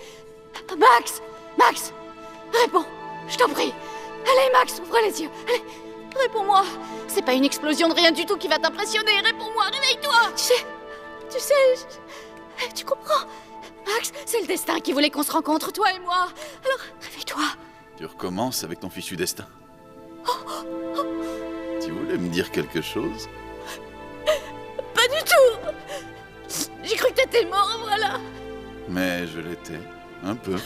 Max! Max! Réponds! Je t'en prie! Allez, Max, ouvre les yeux! Allez! Réponds-moi! C'est pas une explosion de rien du tout qui va t'impressionner! Réponds-moi! Réveille-toi! Tu sais, tu comprends? Max, C'est le destin qui voulait qu'on se rencontre, toi et moi! Alors, réveille-toi! Tu recommences avec ton fichu destin. Tu voulais me dire quelque chose? t'es mort, voilà. Mais je l'étais. Un peu.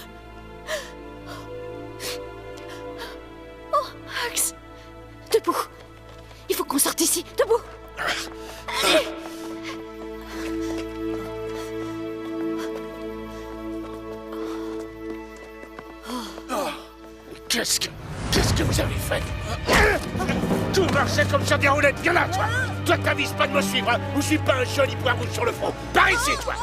Oh, Max. Debout. Il faut qu'on sorte ici. Debout. Allez. Qu'est-ce que vous avez fait? Tout marchait comme sur des roulettes. Viens là, toi. Toi, t'avises pas de me suivre, hein, ou je suis pas un joli poids rouge sur le front. Par ici, toi.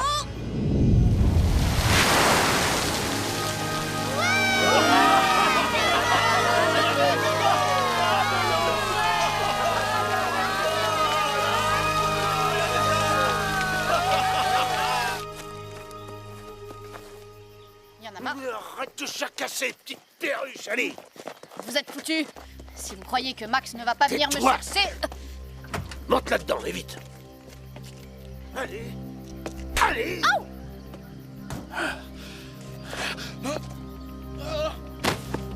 Il y en a marre. Arrête de chacasser, petite perruche, allez. Vous êtes foutus. Si vous croyez que Max ne va pas venir me Tais-toi. chercher... Monte là-dedans, et vite. Allez. Allez.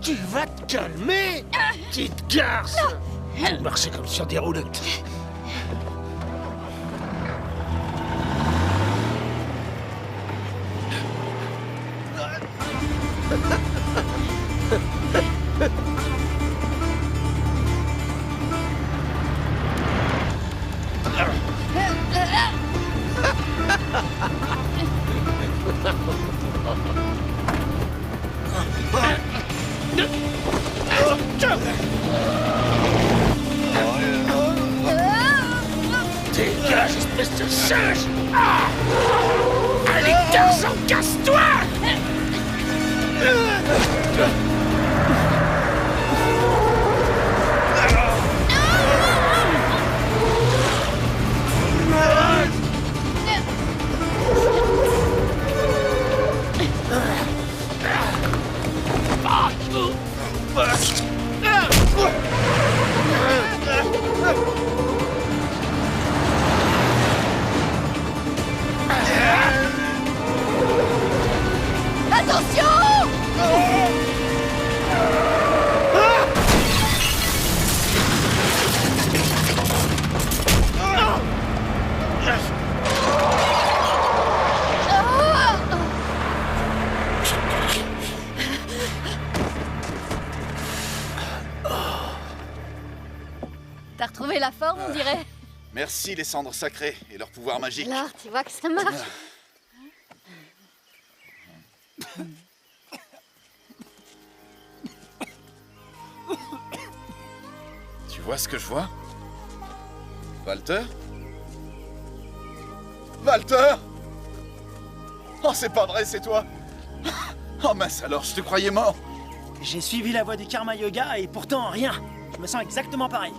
Tu vas te calmer, petite garce. Vous marchez comme sur des roulettes. Dégage, espèce de singe! Ah! Allez, Tarzan, casse-toi! T'as retrouvé la forme, on dirait. Merci les cendres sacrées et leur pouvoir magique. Là, tu vois que ça marche. Tu vois ce que je vois? Walter? Walter? Oh, c'est pas vrai, c'est toi! Oh mince alors, je te croyais mort! J'ai suivi la voie du karma yoga et pourtant rien. Je me sens exactement pareil.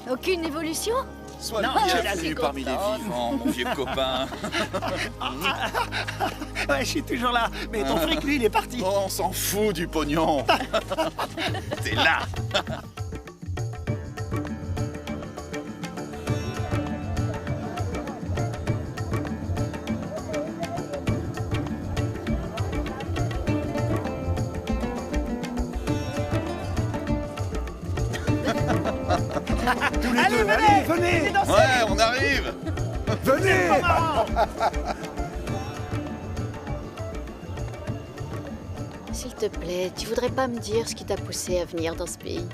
Aucune évolution? Sois Non, le je bienvenu suis parmi les contente. vivants, mon vieux copain. Ouais, je suis toujours là, mais ton fric, lui, il est parti. Oh, on s'en fout du pognon. T'es là. Tous les deux, allez, venez danser. Ouais, on arrive. Venez. S'il te plaît, tu voudrais pas me dire ce qui t'a poussé à venir dans ce pays?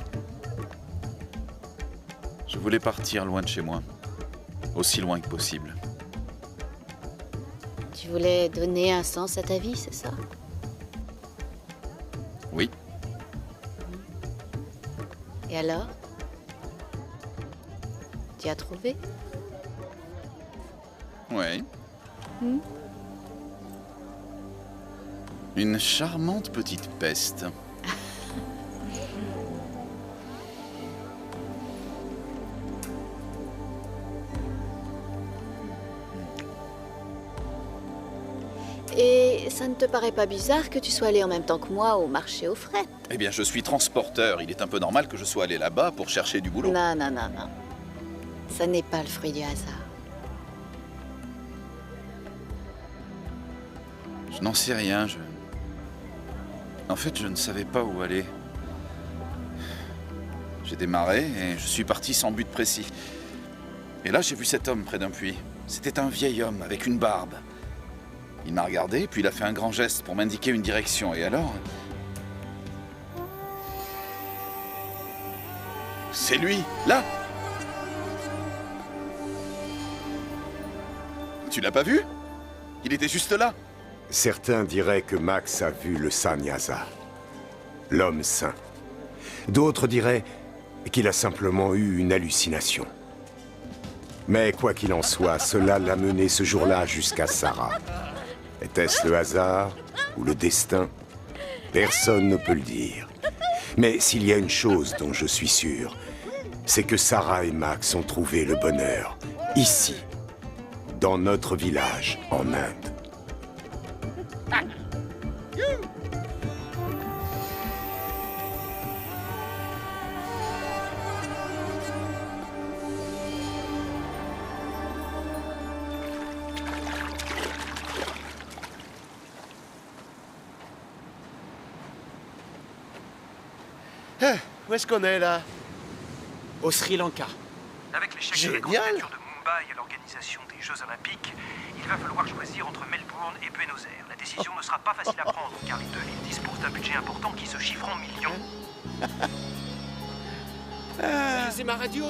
Je voulais partir loin de chez moi. Aussi loin que possible. Tu voulais donner un sens à ta vie, c'est ça? Oui. Et alors? Tu as trouvé? Ouais. Hmm? Une charmante petite peste. Et ça ne te paraît pas bizarre que tu sois allé en même temps que moi au marché aux frais? Eh bien, je suis transporteur. Il est un peu normal que je sois allé là-bas pour chercher du boulot. Non, non, non, non. Ça n'est pas le fruit du hasard. Je n'en sais rien, En fait, je ne savais pas où aller. J'ai démarré et je suis parti sans but précis. Et là, j'ai vu cet homme près d'un puits. C'était un vieil homme avec une barbe. Il m'a regardé, puis il a fait un grand geste pour m'indiquer une direction, et alors... C'est lui, là! Tu l'as pas vu? Il était juste là. Certains diraient que Max a vu le Sannyasa, l'homme saint. D'autres diraient qu'il a simplement eu une hallucination. Mais quoi qu'il en soit, cela l'a mené ce jour-là jusqu'à Sarah. Était-ce le hasard ou le destin? Personne ne peut le dire. Mais s'il y a une chose dont je suis sûr, c'est que Sarah et Max ont trouvé le bonheur, ici, dans notre village, en Inde. Où est-ce qu'on est, là? Au Sri Lanka. Avec l'échec de la candidature de Mumbai à l'organisation des Jeux Olympiques, il va falloir choisir entre Melbourne et Buenos Aires. La décision ne sera pas facile à prendre, car les deux villes disposent d'un budget important qui se chiffre en millions. C'est ma radio.